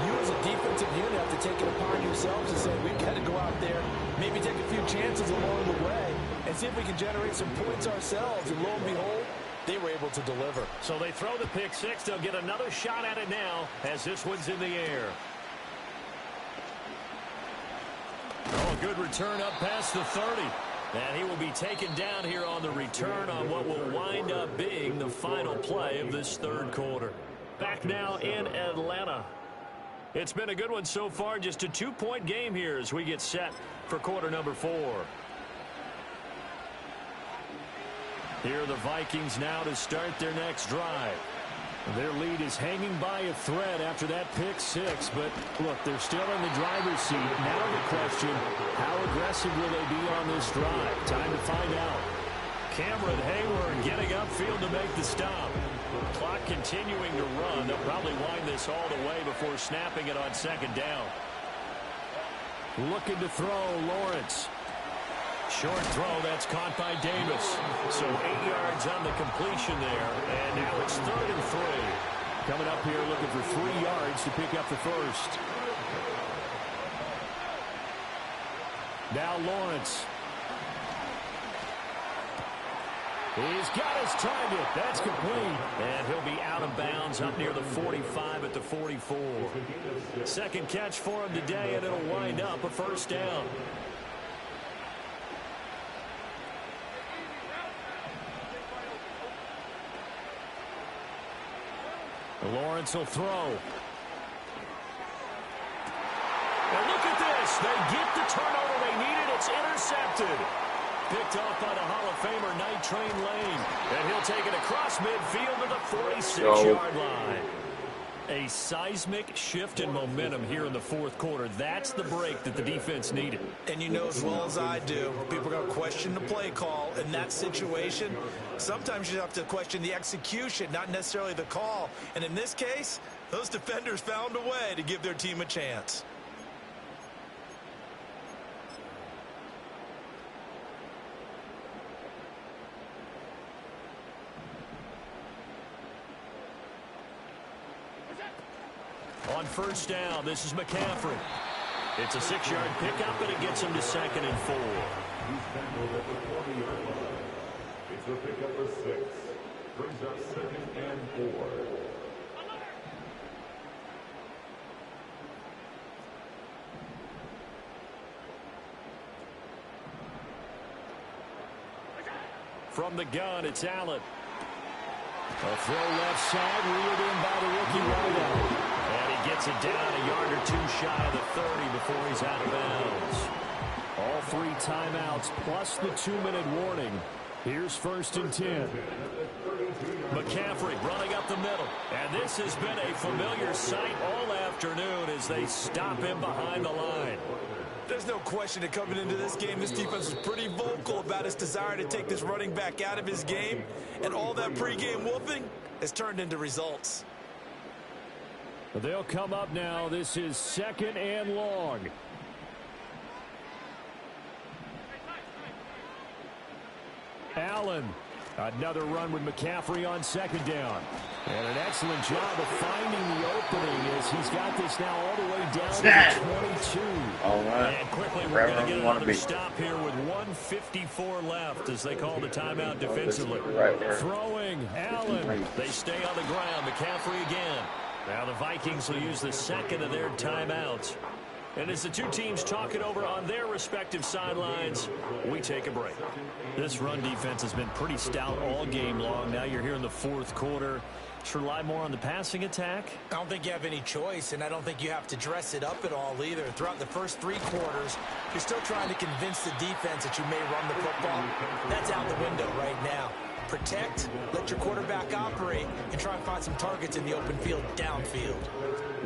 you as a defensive unit have to take it upon yourselves and say, we've got to go out there, maybe take a few chances along the way, and see if we can generate some points ourselves. And lo and behold, they were able to deliver. So they throw the pick 6. They'll get another shot at it now as this one's in the air. Oh, a good return up past the 30. And he will be taken down here on the return on what will wind up being the final play of this third quarter. Back now in Atlanta. It's been a good one so far. Just a 2-point game here as we get set for quarter number 4. Here are the Vikings now to start their next drive. Their lead is hanging by a thread after that pick 6, but look, they're still in the driver's seat. Now the question, how aggressive will they be on this drive? Time to find out. Cameron Hayward getting upfield to make the stop. Clock continuing to run. They'll probably wind this all the way before snapping it on second down. Looking to throw, Lawrence. Short throw, that's caught by Davis. So 8 yards on the completion there. And now it's 3rd and 3. Coming up here looking for 3 yards to pick up the first. Now Lawrence. He's got his target. That's complete. And he'll be out of bounds up near the 45 at the 44. Second catch for him today, and it'll wind up a first down. Lawrence will throw. And look at this. They get the turnover they needed. It's intercepted. Picked off by the Hall of Famer Night Train Lane. And he'll take it across midfield to the 46-yard line. A seismic shift in momentum here in the fourth quarter. That's the break that the defense needed. And you know as well as I do, people are going to question the play call in that situation. Sometimes you have to question the execution, not necessarily the call. And in this case, those defenders found a way to give their team a chance. On first down, this is McCaffrey. It's a 6-yard pickup, and it gets him to 2nd and 4. It's the pickup of 6. Brings up 2nd and 4. From the gun, it's Allen. A throw left side, reeled in by the rookie wideout. And he gets it down a yard or 2 shy of the 30 before he's out of bounds. All 3 timeouts plus the 2-minute warning. Here's 1st and 10. McCaffrey running up the middle. And this has been a familiar sight all afternoon as they stop him behind the line. There's no question that coming into this game, this defense was pretty vocal about its desire to take this running back out of his game. And all that pregame whooping has turned into results. They'll come up now. This is 2nd and long. Allen. Another run with McCaffrey on 2nd down. And an excellent job of finding the opening as he's got this now all the way down to 22. All right. And quickly we're going to get another stop here with 1:54 left as they call the timeout defensively. Throwing, Allen. They stay on the ground. McCaffrey again. Now the Vikings will use the 2nd of their timeouts. And as the 2 teams talk it over on their respective sidelines, we take a break. This run defense has been pretty stout all game long. Now you're here in the fourth quarter. Should rely more on the passing attack? I don't think you have any choice, and I don't think you have to dress it up at all either. Throughout the first 3 quarters, you're still trying to convince the defense that you may run the football. That's out the window right now. Protect, let your quarterback operate, and try and find some targets in the open field downfield.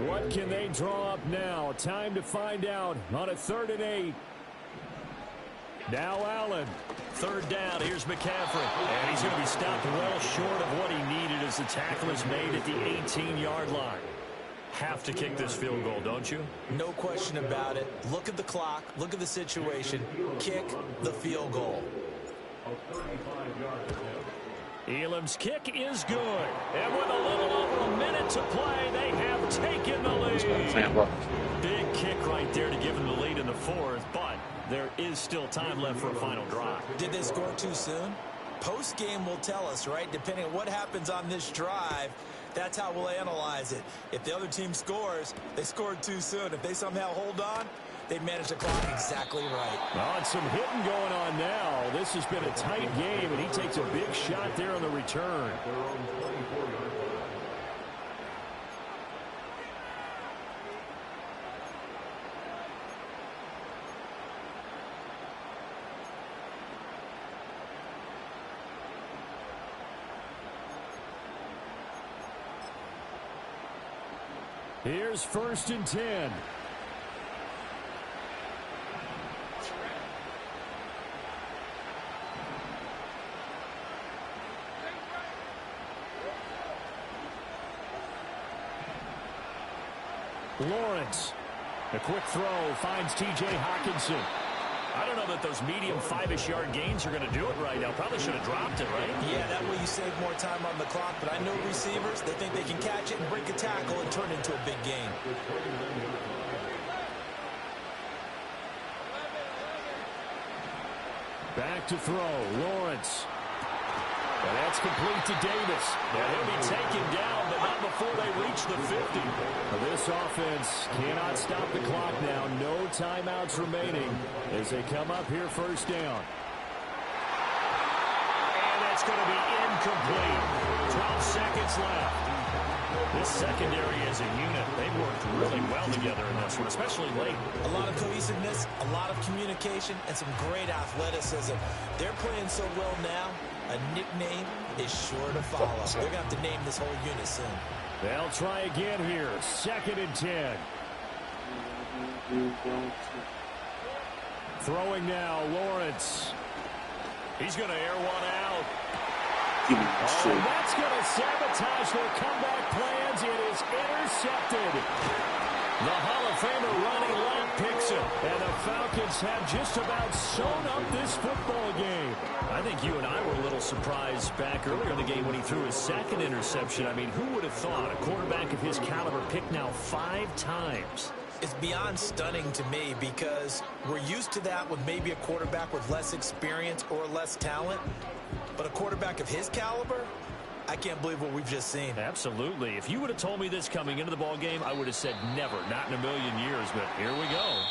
What can they draw up now? Time to find out on a 3rd and 8. Now Allen. 3rd down. Here's McCaffrey. And he's going to be stopped well short of what he needed as the tackle is made at the 18-yard line. Have to kick this field goal, don't you? No question about it. Look at the clock. Look at the situation. Kick the field goal. Elam's kick is good. And with a little over a minute to play, they have taken the lead. Big kick right there to give them the lead in the 4th, but there is still time left for a final drive. Did they score too soon? Post-game will tell us, right? Depending on what happens on this drive, that's how we'll analyze it. If the other team scores, they scored too soon. If they somehow hold on, They managed the clock exactly right. Well, and some hitting going on now. This has been a tight game, and he takes a big shot there on the return. Here's 1st and 10. Lawrence. A quick throw finds T.J. Hawkinson. I don't know that those medium 5-ish yard gains are going to do it right now. Probably should have dropped it, right? Yeah, that way you save more time on the clock. But I know receivers, they think they can catch it and break a tackle and turn it into a big gain. Back to throw. Lawrence. And that's complete to Davis. And he'll be taken down, but not before they reach the 50. This offense cannot stop the clock now. No timeouts remaining as they come up here 1st down. And that's going to be incomplete. 12 seconds left. This secondary as a unit, they've worked really well together in this one, especially late. A lot of cohesiveness, a lot of communication, and some great athleticism. They're playing so well now, a nickname is sure to follow. They're going to have to name this whole unit soon. They'll try again here. 2nd and 10. Throwing now, Lawrence. He's going to air one out. Give me Oh, that's going to sabotage their comeback plans. It is intercepted. The Hall of Famer Ronnie Lott picks it. And the Falcons have just about sewn up this football game. I think you and I were a little surprised back earlier in the game when he threw his 2nd interception. I mean, who would have thought a quarterback of his caliber picked now 5 times? It's beyond stunning to me because we're used to that with maybe a quarterback with less experience or less talent. But a quarterback of his caliber, I can't believe what we've just seen. Absolutely. If you would have told me this coming into the ball game, I would have said never, not in a million years. But here we go.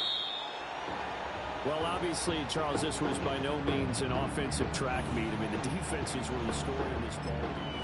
Well, obviously, Charles, this was by no means an offensive track meet. I mean, the defenses were the story of this ball game.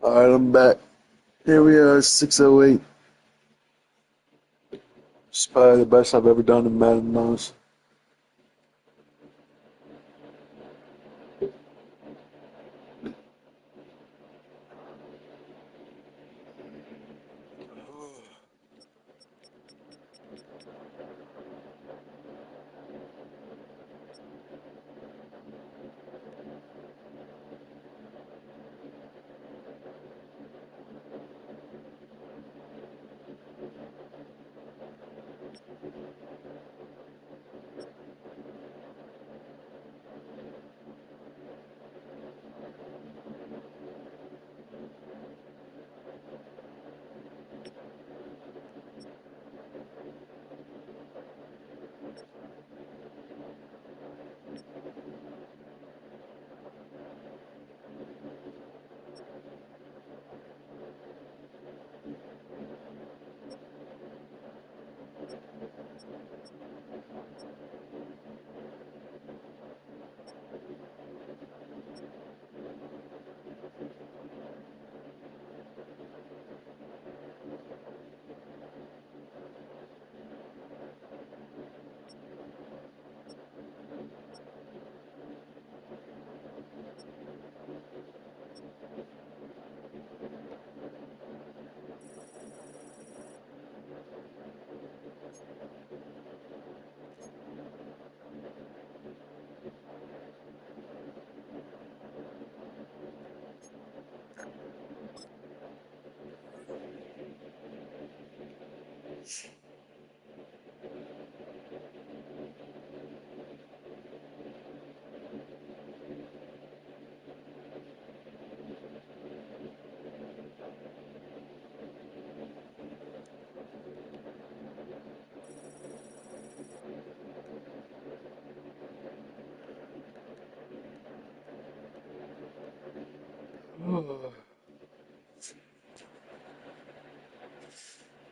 All right, I'm back. Here we are, 6:08. It's probably the best I've ever done in Madden Mouse.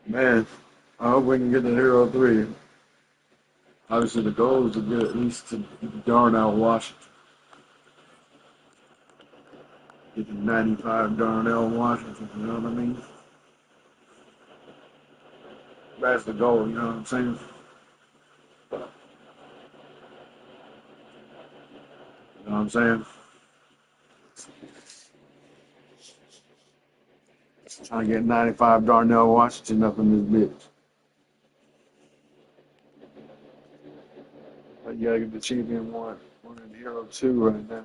Man, I hope we can get to Hero 3. Obviously, the goal is to get at least to Darnell, Washington. Get to 95 Darnell, Washington, you know what I mean? That's the goal, you know what I'm saying? You know what I'm saying? Trying to get 95 Darnell, Washington up in this bitch. But you gotta get the champion one. We're in Hero 2 right now.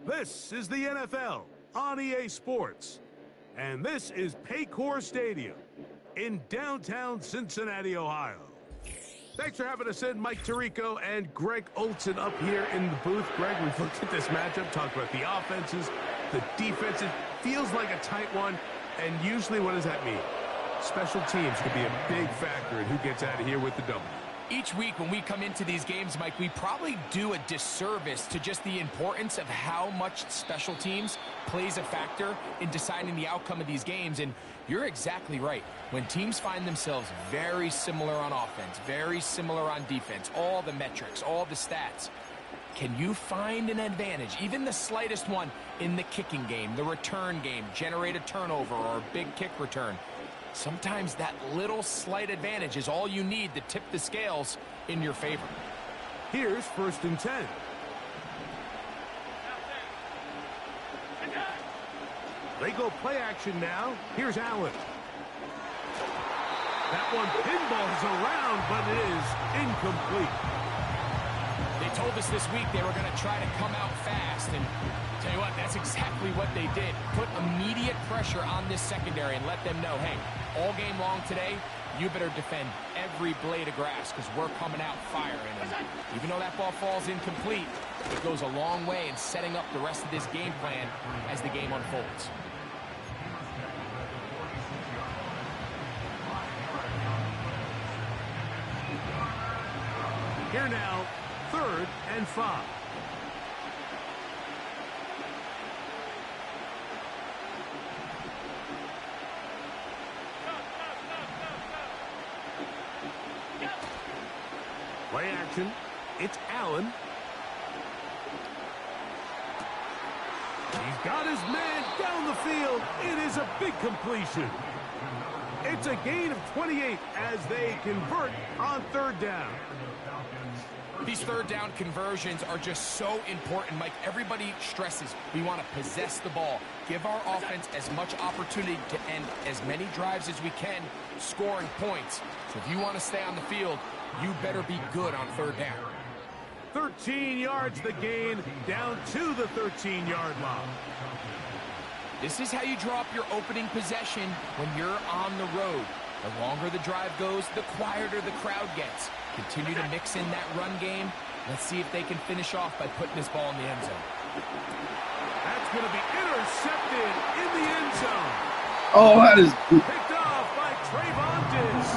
This is the NFL on EA Sports. And this is Paycor Stadium in downtown Cincinnati, Ohio. Thanks for having us in, Mike Tirico and Greg Olson up here in the booth. Greg, we've looked at this matchup, talked about the offenses, the defenses. Feels like a tight one, and usually what does that mean? Special teams could be a big factor in who gets out of here with the W. Each week when we come into these games, Mike, we probably do a disservice to just the importance of how much special teams plays a factor in deciding the outcome of these games. And you're exactly right. When teams find themselves very similar on offense, very similar on defense, all the metrics, all the stats, can you find an advantage, even the slightest one, in the kicking game, the return game, generate a turnover or a big kick return? Sometimes that little slight advantage is all you need to tip the scales in your favor. Here's 1st and 10. They go play action now. Here's Allen. That one pinballs around, but it is incomplete. They told us this week they were going to try to come out fast, and tell you what, that's exactly what they did. Put immediate pressure on this secondary and let them know, hey, all game long today, you better defend every blade of grass because we're coming out firing. And even though that ball falls incomplete, it goes a long way in setting up the rest of this game plan as the game unfolds. Here now, 3rd and 5. Play action. It's Allen. He's got his man down the field. It is a big completion. It's a gain of 28 as they convert on 3rd down. These 3rd down conversions are just so important, Mike. Everybody stresses we want to possess the ball, give our offense as much opportunity to end as many drives as we can, scoring points. So if you want to stay on the field, you better be good on 3rd down. 13 yards the gain, down to the 13-yard line. This is how you draw up your opening possession when you're on the road. The longer the drive goes, the quieter the crowd gets. Continue to mix in that run game. Let's see if they can finish off by putting this ball in the end zone. That's going to be intercepted in the end zone. Oh, that is. Picked off by Trayvon Diggs.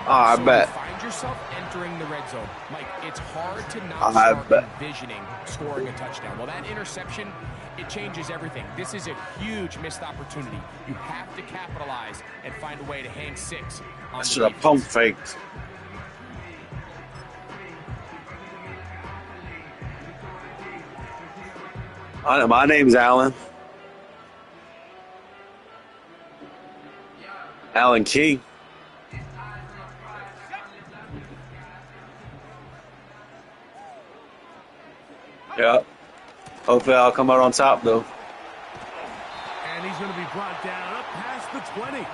Oh, I bet. Find yourself entering the red zone. Mike, it's hard to not I start bet. envisioning scoring a touchdown. Well, that interception, it changes everything. This is a huge missed opportunity. You have to capitalize and find a way to hang 6 on I the should have defense. pump faked. My name's Alan. Alan Key. Yeah. Hopefully I'll come out on top, though. And he's going to be brought down up past the 20.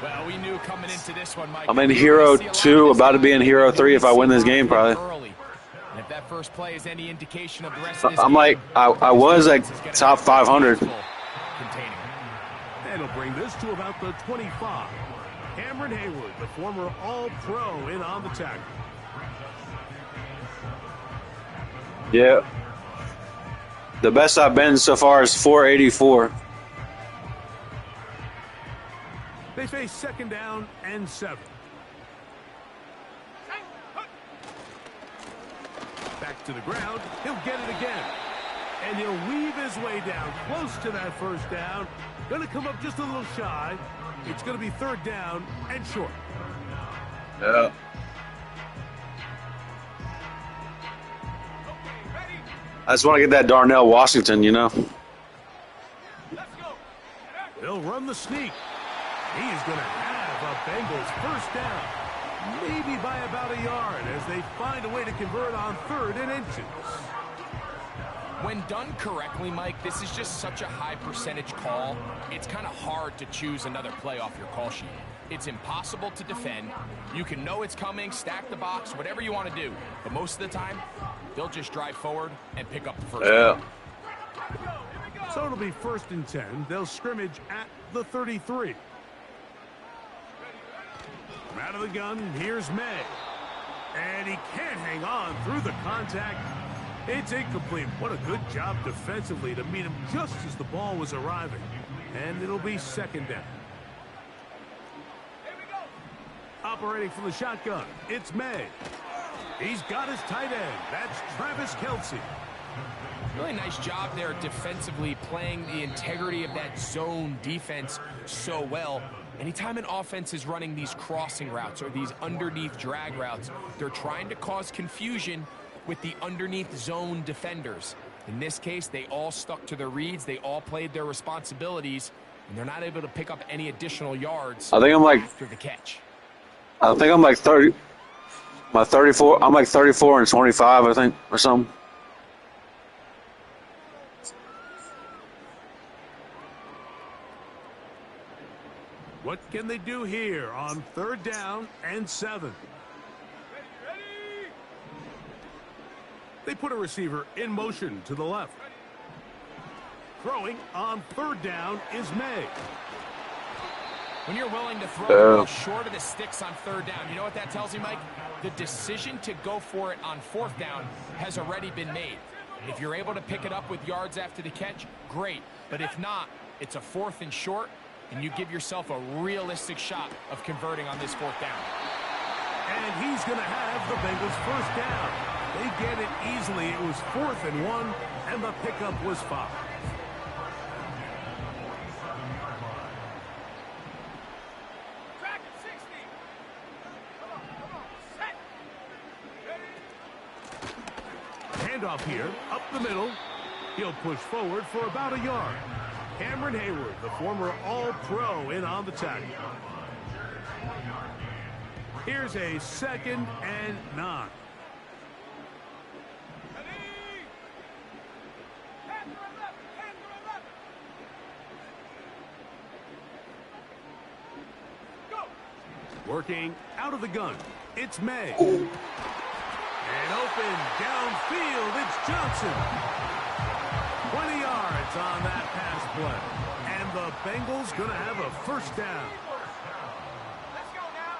Well, we knew coming into this one, Mike. I'm in Hero 2, about to be in Hero 3 if I win this game, probably. Early. And if that first play is any indication of the rest of this I'm game, like, I was like top 500. containing. And he'll bring this to about the 25. Cameron Hayward, the former All-Pro, in on the tackle. Yeah. The best I've been so far is 484. They face 2nd down and 7. Back to the ground. He'll get it again. And he'll weave his way down close to that 1st down. Going to come up just a little shy. It's going to be 3rd down and short. Yeah. I just want to get that Darnell Washington, you know. They'll run the sneak. He's going to have a Bengals 1st down. Maybe by about a yard as they find a way to convert on 3rd and inches. When done correctly, Mike, this is just such a high percentage call. It's kind of hard to choose another play off your call sheet. It's impossible to defend. You can know it's coming, stack the box, whatever you want to do. But most of the time, they'll just drive forward and pick up the first down. So it'll be 1st and 10. They'll scrimmage at the 33. From out of the gun, here's May. And he can't hang on through the contact. It's incomplete. What a good job defensively to meet him just as the ball was arriving. And it'll be 2nd down. Operating from the shotgun, it's May. He's got his tight end. That's Travis Kelce. Really nice job there defensively, playing the integrity of that zone defense so well. Anytime an offense is running these crossing routes or these underneath drag routes, they're trying to cause confusion with the underneath zone defenders. In this case, they all stuck to their reads. They all played their responsibilities, and they're not able to pick up any additional yards I think I'm like after the catch. 30. My 34. I'm like 34 and 25, I think, or something. What can they do here on 3rd down and 7? They put a receiver in motion to the left. Throwing on 3rd down is May. When you're willing to throw the ball short of the sticks on 3rd down, you know what that tells you, Mike? The decision to go for it on 4th down has already been made. If you're able to pick it up with yards after the catch, great. But if not, it's a 4th and short, and you give yourself a realistic shot of converting on this 4th down. And he's going to have the Bengals 1st down. They get it easily. It was 4th and 1, and the pickup was 5. Handoff here, up the middle. He'll push forward for about a yard. Cameron Hayward, the former All-Pro, in on the tackle. Here's a 2nd and 9. Working out of the gun, it's May. And open downfield, it's Johnson. 20 yards on that pass play. And the Bengals going to have a 1st down. Let's go now.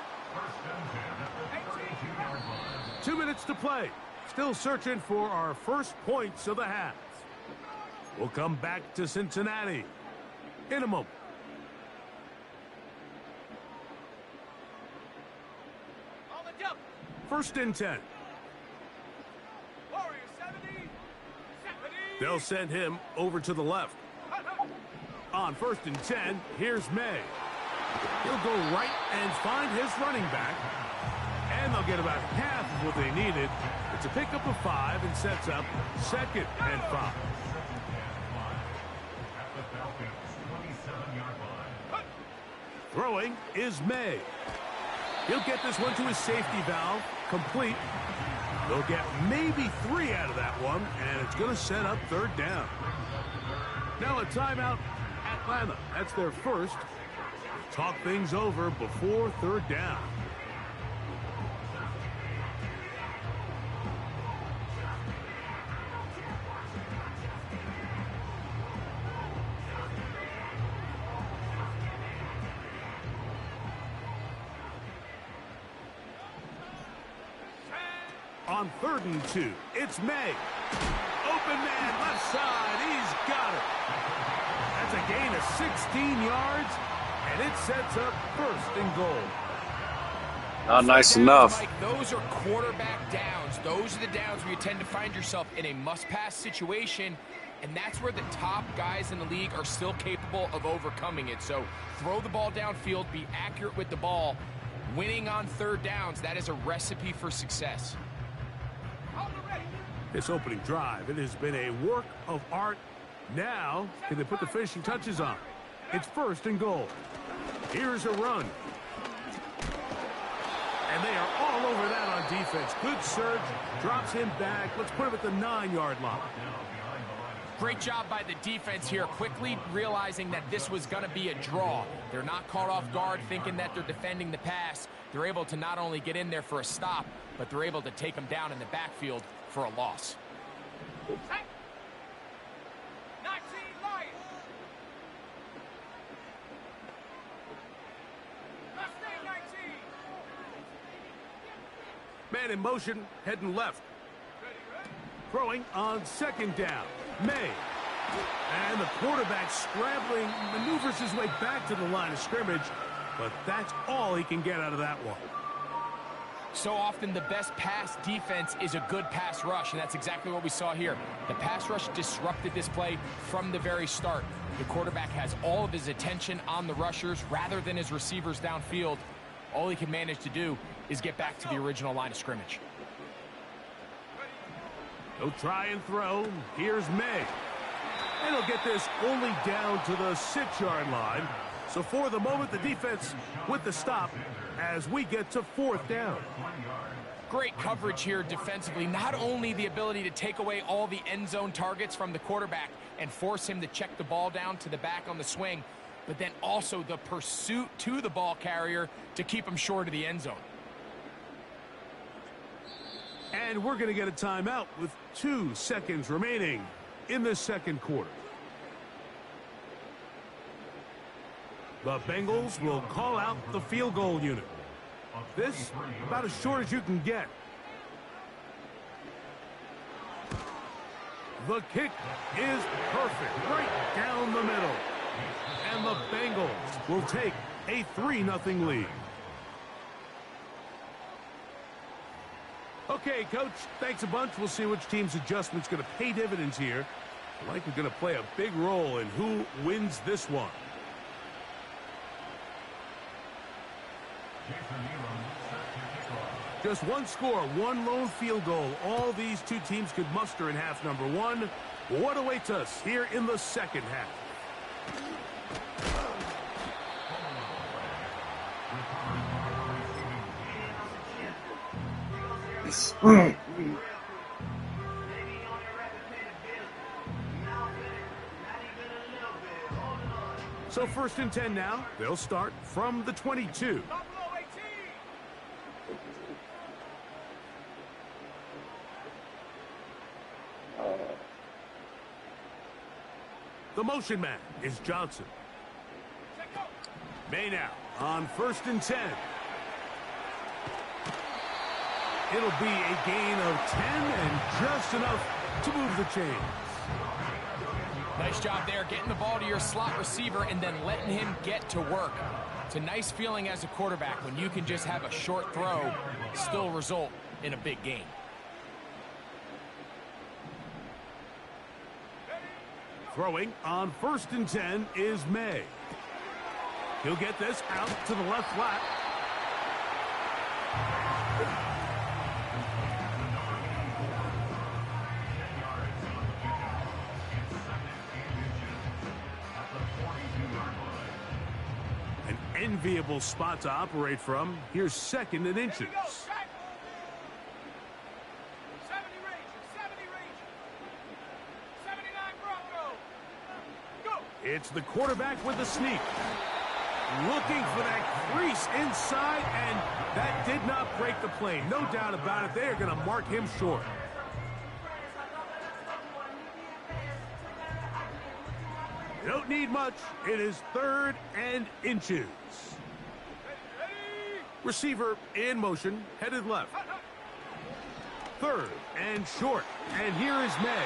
2 minutes to play. Still searching for our first points of the half. We'll come back to Cincinnati in a moment. On the jump. 1st and 10. Warrior 70. They'll send him over to the left. On 1st and 10, here's May. He'll go right and find his running back. And they'll get about half of what they needed. It's a pickup of 5 and sets up 2nd and 5. Throwing is May. He'll get this one to his safety valve, complete. They'll get maybe 3 out of that one, and it's going to set up 3rd down. Now a timeout, Atlanta. That's their first. Talk things over before 3rd down. On 3rd and 2, it's May. Open man, left side, he's got it. That's a gain of 16 yards, and it sets up 1st and goal. Not nice enough. Mike, those are quarterback downs. Those are the downs where you tend to find yourself in a must-pass situation, and that's where the top guys in the league are still capable of overcoming it. So throw the ball downfield, be accurate with the ball. Winning on 3rd downs, that is a recipe for success. This opening drive, it has been a work of art. Now, can they put the finishing touches on? It's 1st and goal. Here's a run. And they are all over that on defense. Good surge, drops him back. Let's put him at the 9-yard line. Great job by the defense here, quickly realizing that this was going to be a draw. They're not caught off guard thinking that they're defending the pass. They're able to not only get in there for a stop, but they're able to take them down in the backfield for a loss. 19 Lions. Let's stay 19. Man in motion, heading left. Throwing on 2nd down. May. And the quarterback scrambling, maneuvers his way back to the line of scrimmage, but that's all he can get out of that one. So often the best pass defense is a good pass rush, and that's exactly what we saw here. The pass rush disrupted this play from the very start. The quarterback has all of his attention on the rushers rather than his receivers downfield. All he can manage to do is get back to the original line of scrimmage. He'll try and throw. Here's May. And he'll get this only down to the 6-yard line. So for the moment, the defense with the stop as we get to 4th down. Great coverage here defensively. Not only the ability to take away all the end zone targets from the quarterback and force him to check the ball down to the back on the swing, but then also the pursuit to the ball carrier to keep him short of the end zone. And we're going to get a timeout with 2 seconds remaining in the second quarter. The Bengals will call out the field goal unit. This about as short as you can get. The kick is perfect, right down the middle. And the Bengals will take a 3-0 lead. Okay, Coach, thanks a bunch. We'll see which team's adjustment's going to pay dividends here. Likely going to play a big role in who wins this one. Just one score, one lone field goal. All these two teams could muster in half number 1. What awaits us here in the second half? So 1st and 10 now. They'll start from the 22. The motion man is Johnson. May now on 1st and 10. It'll be a gain of 10 and just enough to move the chains. Nice job there, getting the ball to your slot receiver and then letting him get to work. It's a nice feeling as a quarterback when you can just have a short throw, still result in a big gain. Throwing on 1st and 10 is May. He'll get this out to the left flat. An enviable spot to operate from. Here's 2nd and inches. It's the quarterback with the sneak. Looking for that crease inside, and that did not break the play. No doubt about it. They are going to mark him short. You don't need much. It is 3rd and inches. Receiver in motion, headed left. 3rd and short. And here is May.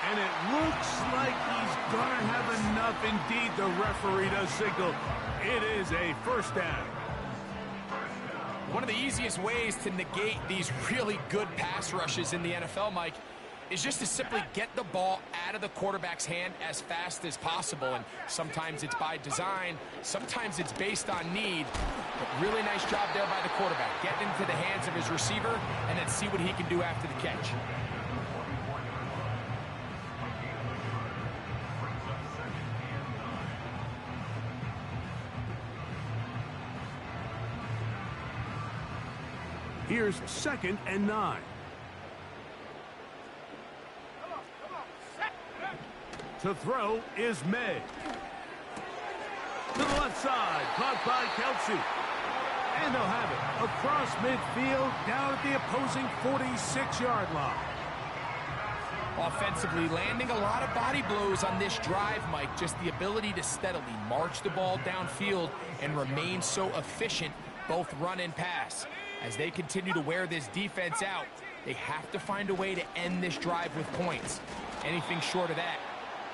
And it looks like he's going to have enough. Indeed, the referee does signal. It is a 1st down. One of the easiest ways to negate these really good pass rushes in the NFL, Mike, is just to simply get the ball out of the quarterback's hand as fast as possible. And sometimes it's by design, sometimes it's based on need. But really nice job there by the quarterback. Get into the hands of his receiver and then see what he can do after the catch. Here's 2nd and 9. To throw is May. To the left side, caught by Kelsey. And they'll have it across midfield, down at the opposing 46-yard line. Offensively, landing a lot of body blows on this drive, Mike. Just the ability to steadily march the ball downfield and remain so efficient, both run and pass. As they continue to wear this defense out, they have to find a way to end this drive with points. Anything short of that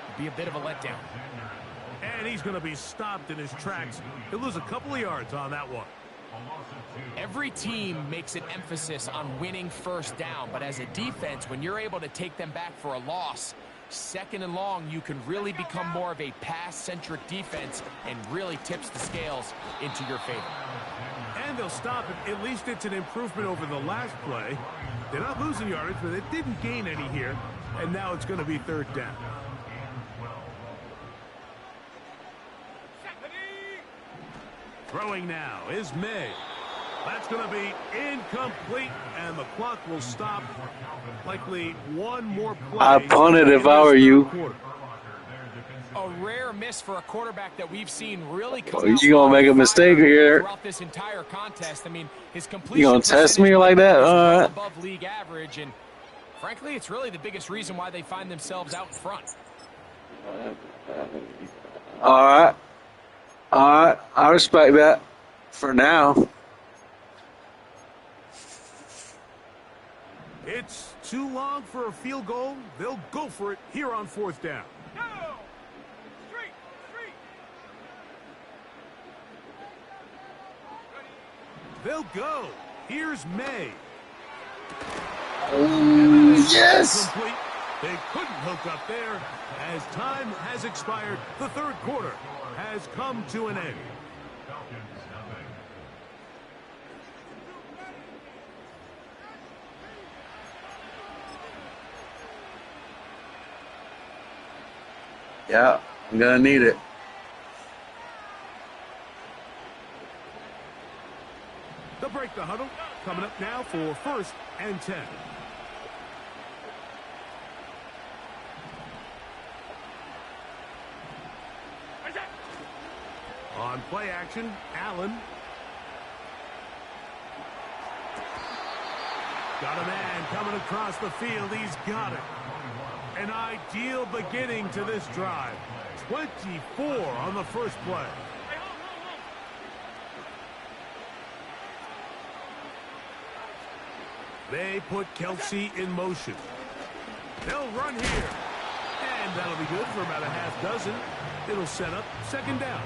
would be a bit of a letdown. And he's going to be stopped in his tracks. He'll lose a couple of yards on that one. Every team makes an emphasis on winning 1st down, but as a defense, when you're able to take them back for a loss, 2nd and long, you can really become more of a pass-centric defense and really tips the scales into your favor. And they'll stop it. At least it's an improvement over the last play. They're not losing yardage, but they didn't gain any here. And now it's going to be 3rd down. Throwing now is May. That's going to be incomplete, and the clock will stop. Likely one more play. I punt it if I were you. Oh, a rare miss for a quarterback that we've seen really come Oh, out you gonna make a mistake here? throughout this entire contest. I mean, his completion You gonna test me percentage like that? is All well right. above league average, and frankly, it's really the biggest reason why they find themselves out in front. All right. I respect that for now. It's too long for a field goal. They'll go for it here on 4th down. Go! Street! They'll go. Here's May. Yes. Complete. They couldn't hook up there. As time has expired, the 3rd quarter has come to an end. Yeah, I'm gonna need it. They'll break the huddle. Coming up now for 1st and 10. On play action, Allen. Got a man coming across the field. He's got it. An ideal beginning to this drive. 24 on the first play. They put Kelsey in motion. They'll run here. And that'll be good for about a half dozen. It'll set up 2nd down.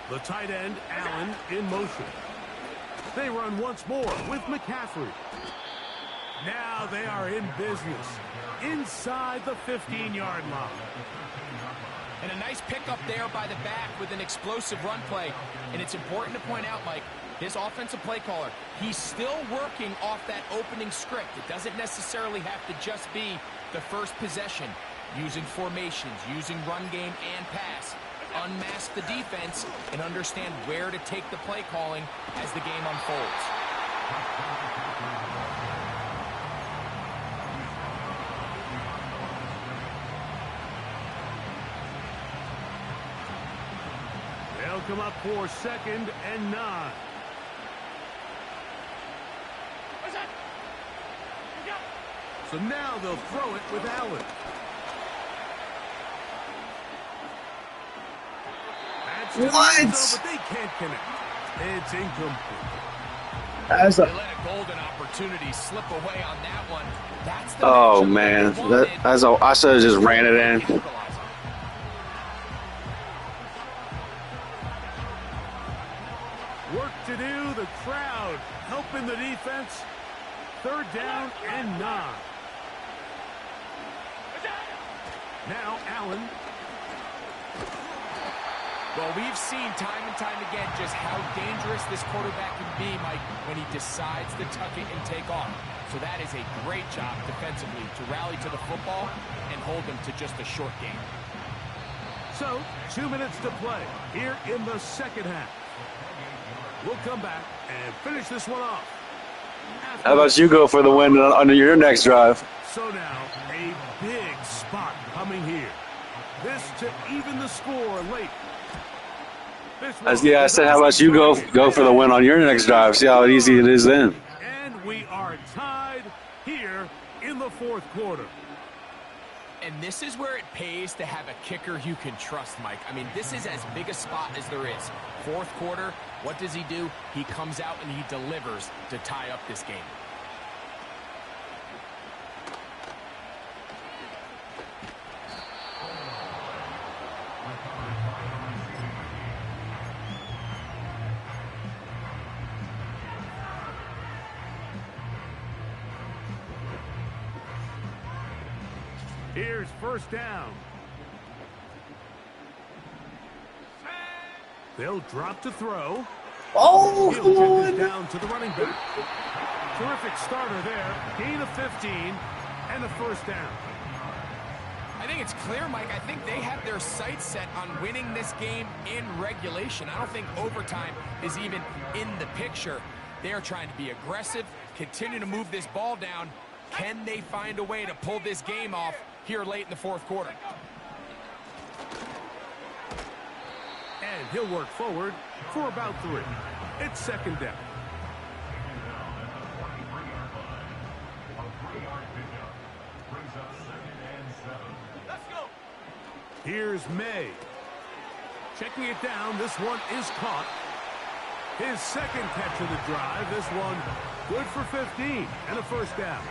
The tight end, Allen, in motion. They run once more with McCaffrey. Now they are in business inside the 15-yard line. And a nice pickup there by the back with an explosive run play. And it's important to point out, Mike, his offensive play caller, he's still working off that opening script. It doesn't necessarily have to just be the first possession. Using formations, using run game and pass. Unmask the defense and understand where to take the play calling as the game unfolds. They'll come up for 2nd and 9. So now they'll throw it with Allen. What? But they can't connect. It's incomplete. As They a, let a golden opportunity slip away on that one. That's the oh matchup man, they wanted. I should have just ran it in. Capitalize. Work to do. The crowd helping the defense. 3rd down and 9. Now Allen. Well, we've seen time and time again just how dangerous this quarterback can be, Mike, when he decides to tuck it and take off. So that is a great job defensively to rally to the football and hold them to just a short game. So 2 minutes to play here in the 2nd half. We'll come back and finish this one off. How about you go for the win on your next drive? So now a big spot coming here. This to even the score late. Yeah, I said, how about you go for the win on your next drive? See how easy it is then. And we are tied here in the 4th quarter. And this is where it pays to have a kicker you can trust, Mike. I mean, this is as big a spot as there is. 4th quarter, what does he do? He comes out and he delivers to tie up this game. Here's 1st down. They'll drop to throw. Oh, He'll check this down to the running back. Terrific starter there. Gain of 15 and a first down. I think it's clear, Mike. I think they have their sights set on winning this game in regulation. I don't think overtime is even in the picture. They are trying to be aggressive, continue to move this ball down. Can they find a way to pull this game off here late in the fourth quarter? And he'll work forward for about 3. It's second down. Let's go. Here's May. Checking it down. This one is caught. His second catch of the drive. This one good for 15 and a first down.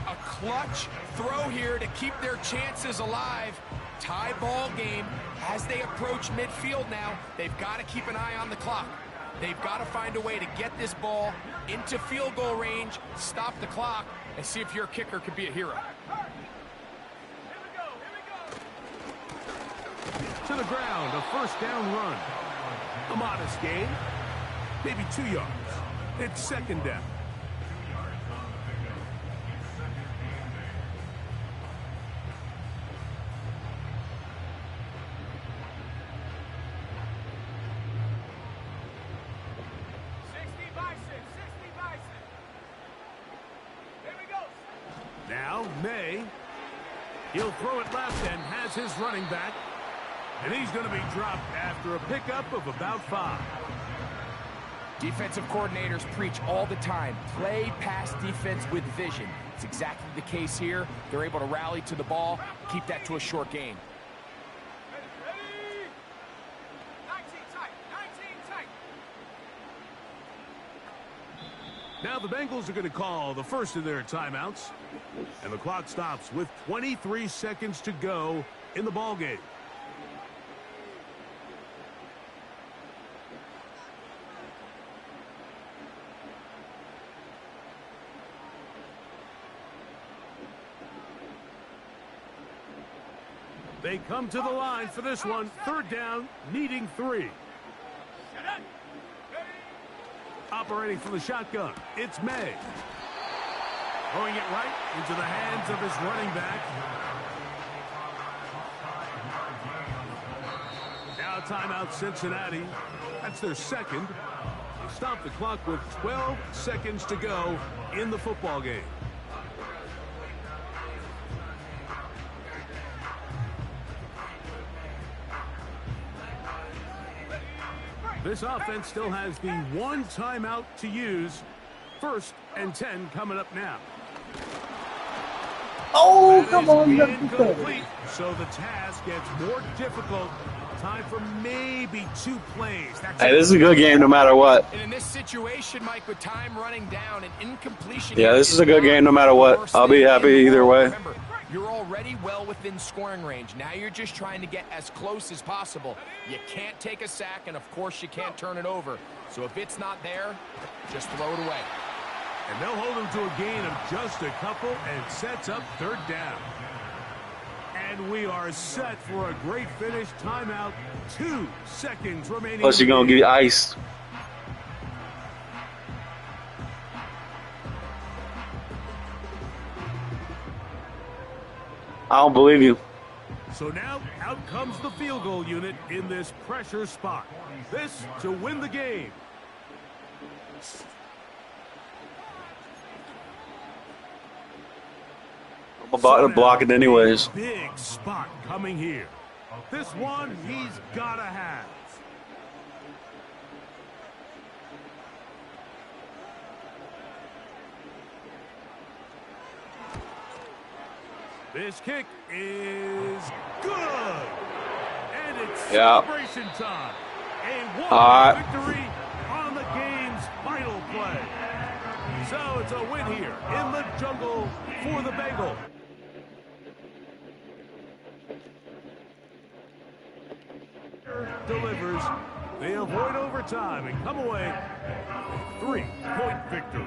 A clutch throw here to keep their chances alive. Tie ball game as they approach midfield now. They've got to keep an eye on the clock. They've got to find a way to get this ball into field goal range, stop the clock, and see if your kicker could be a hero. To the ground, a first down run. A modest gain, maybe 2 yards. It's second down. Now, May. He'll throw it left and has his running back. And he's going to be dropped after a pickup of about 5. Defensive coordinators preach all the time, play pass defense with vision. It's exactly the case here. They're able to rally to the ball, keep that to a short gain. Ready? 19 tight. 19 tight. Now the Bengals are going to call the first of their timeouts. And the clock stops with 23 seconds to go in the ballgame. They come to the line for this one. Third down, needing 3. Operating from the shotgun, it's May. Throwing it right into the hands of his running back. Now timeout Cincinnati. That's their second. They stop the clock with 12 seconds to go in the football game. This offense still has the 1 timeout to use. First and 10 coming up now. Oh, That come is on, that's incomplete, so the task gets more difficult. Time for maybe 2 plays. That's Hey, this is a good game no matter what. And in this situation, Mike, with time running down and incompletion... Yeah, this is a good game no matter what. I'll be happy either way. Remember, you're already well within scoring range. Now you're just trying to get as close as possible. You can't take a sack, and of course you can't turn it over. So if it's not there, just throw it away. And they'll hold him to a gain of just a couple and sets up third down. And we are set for a great finish. Timeout, 2 seconds remaining. Plus, you're going to get iced. I don't believe you. So now, out comes the field goal unit in this pressure spot. This to win the game. I'm about to block it anyways. Big spot coming here. This one he's got to have. This kick is good. And it's celebration time. A one victory on the game's final play. So it's a win here in the jungle for the Bengals. Delivers. They avoid overtime and come away with a 3-point victory.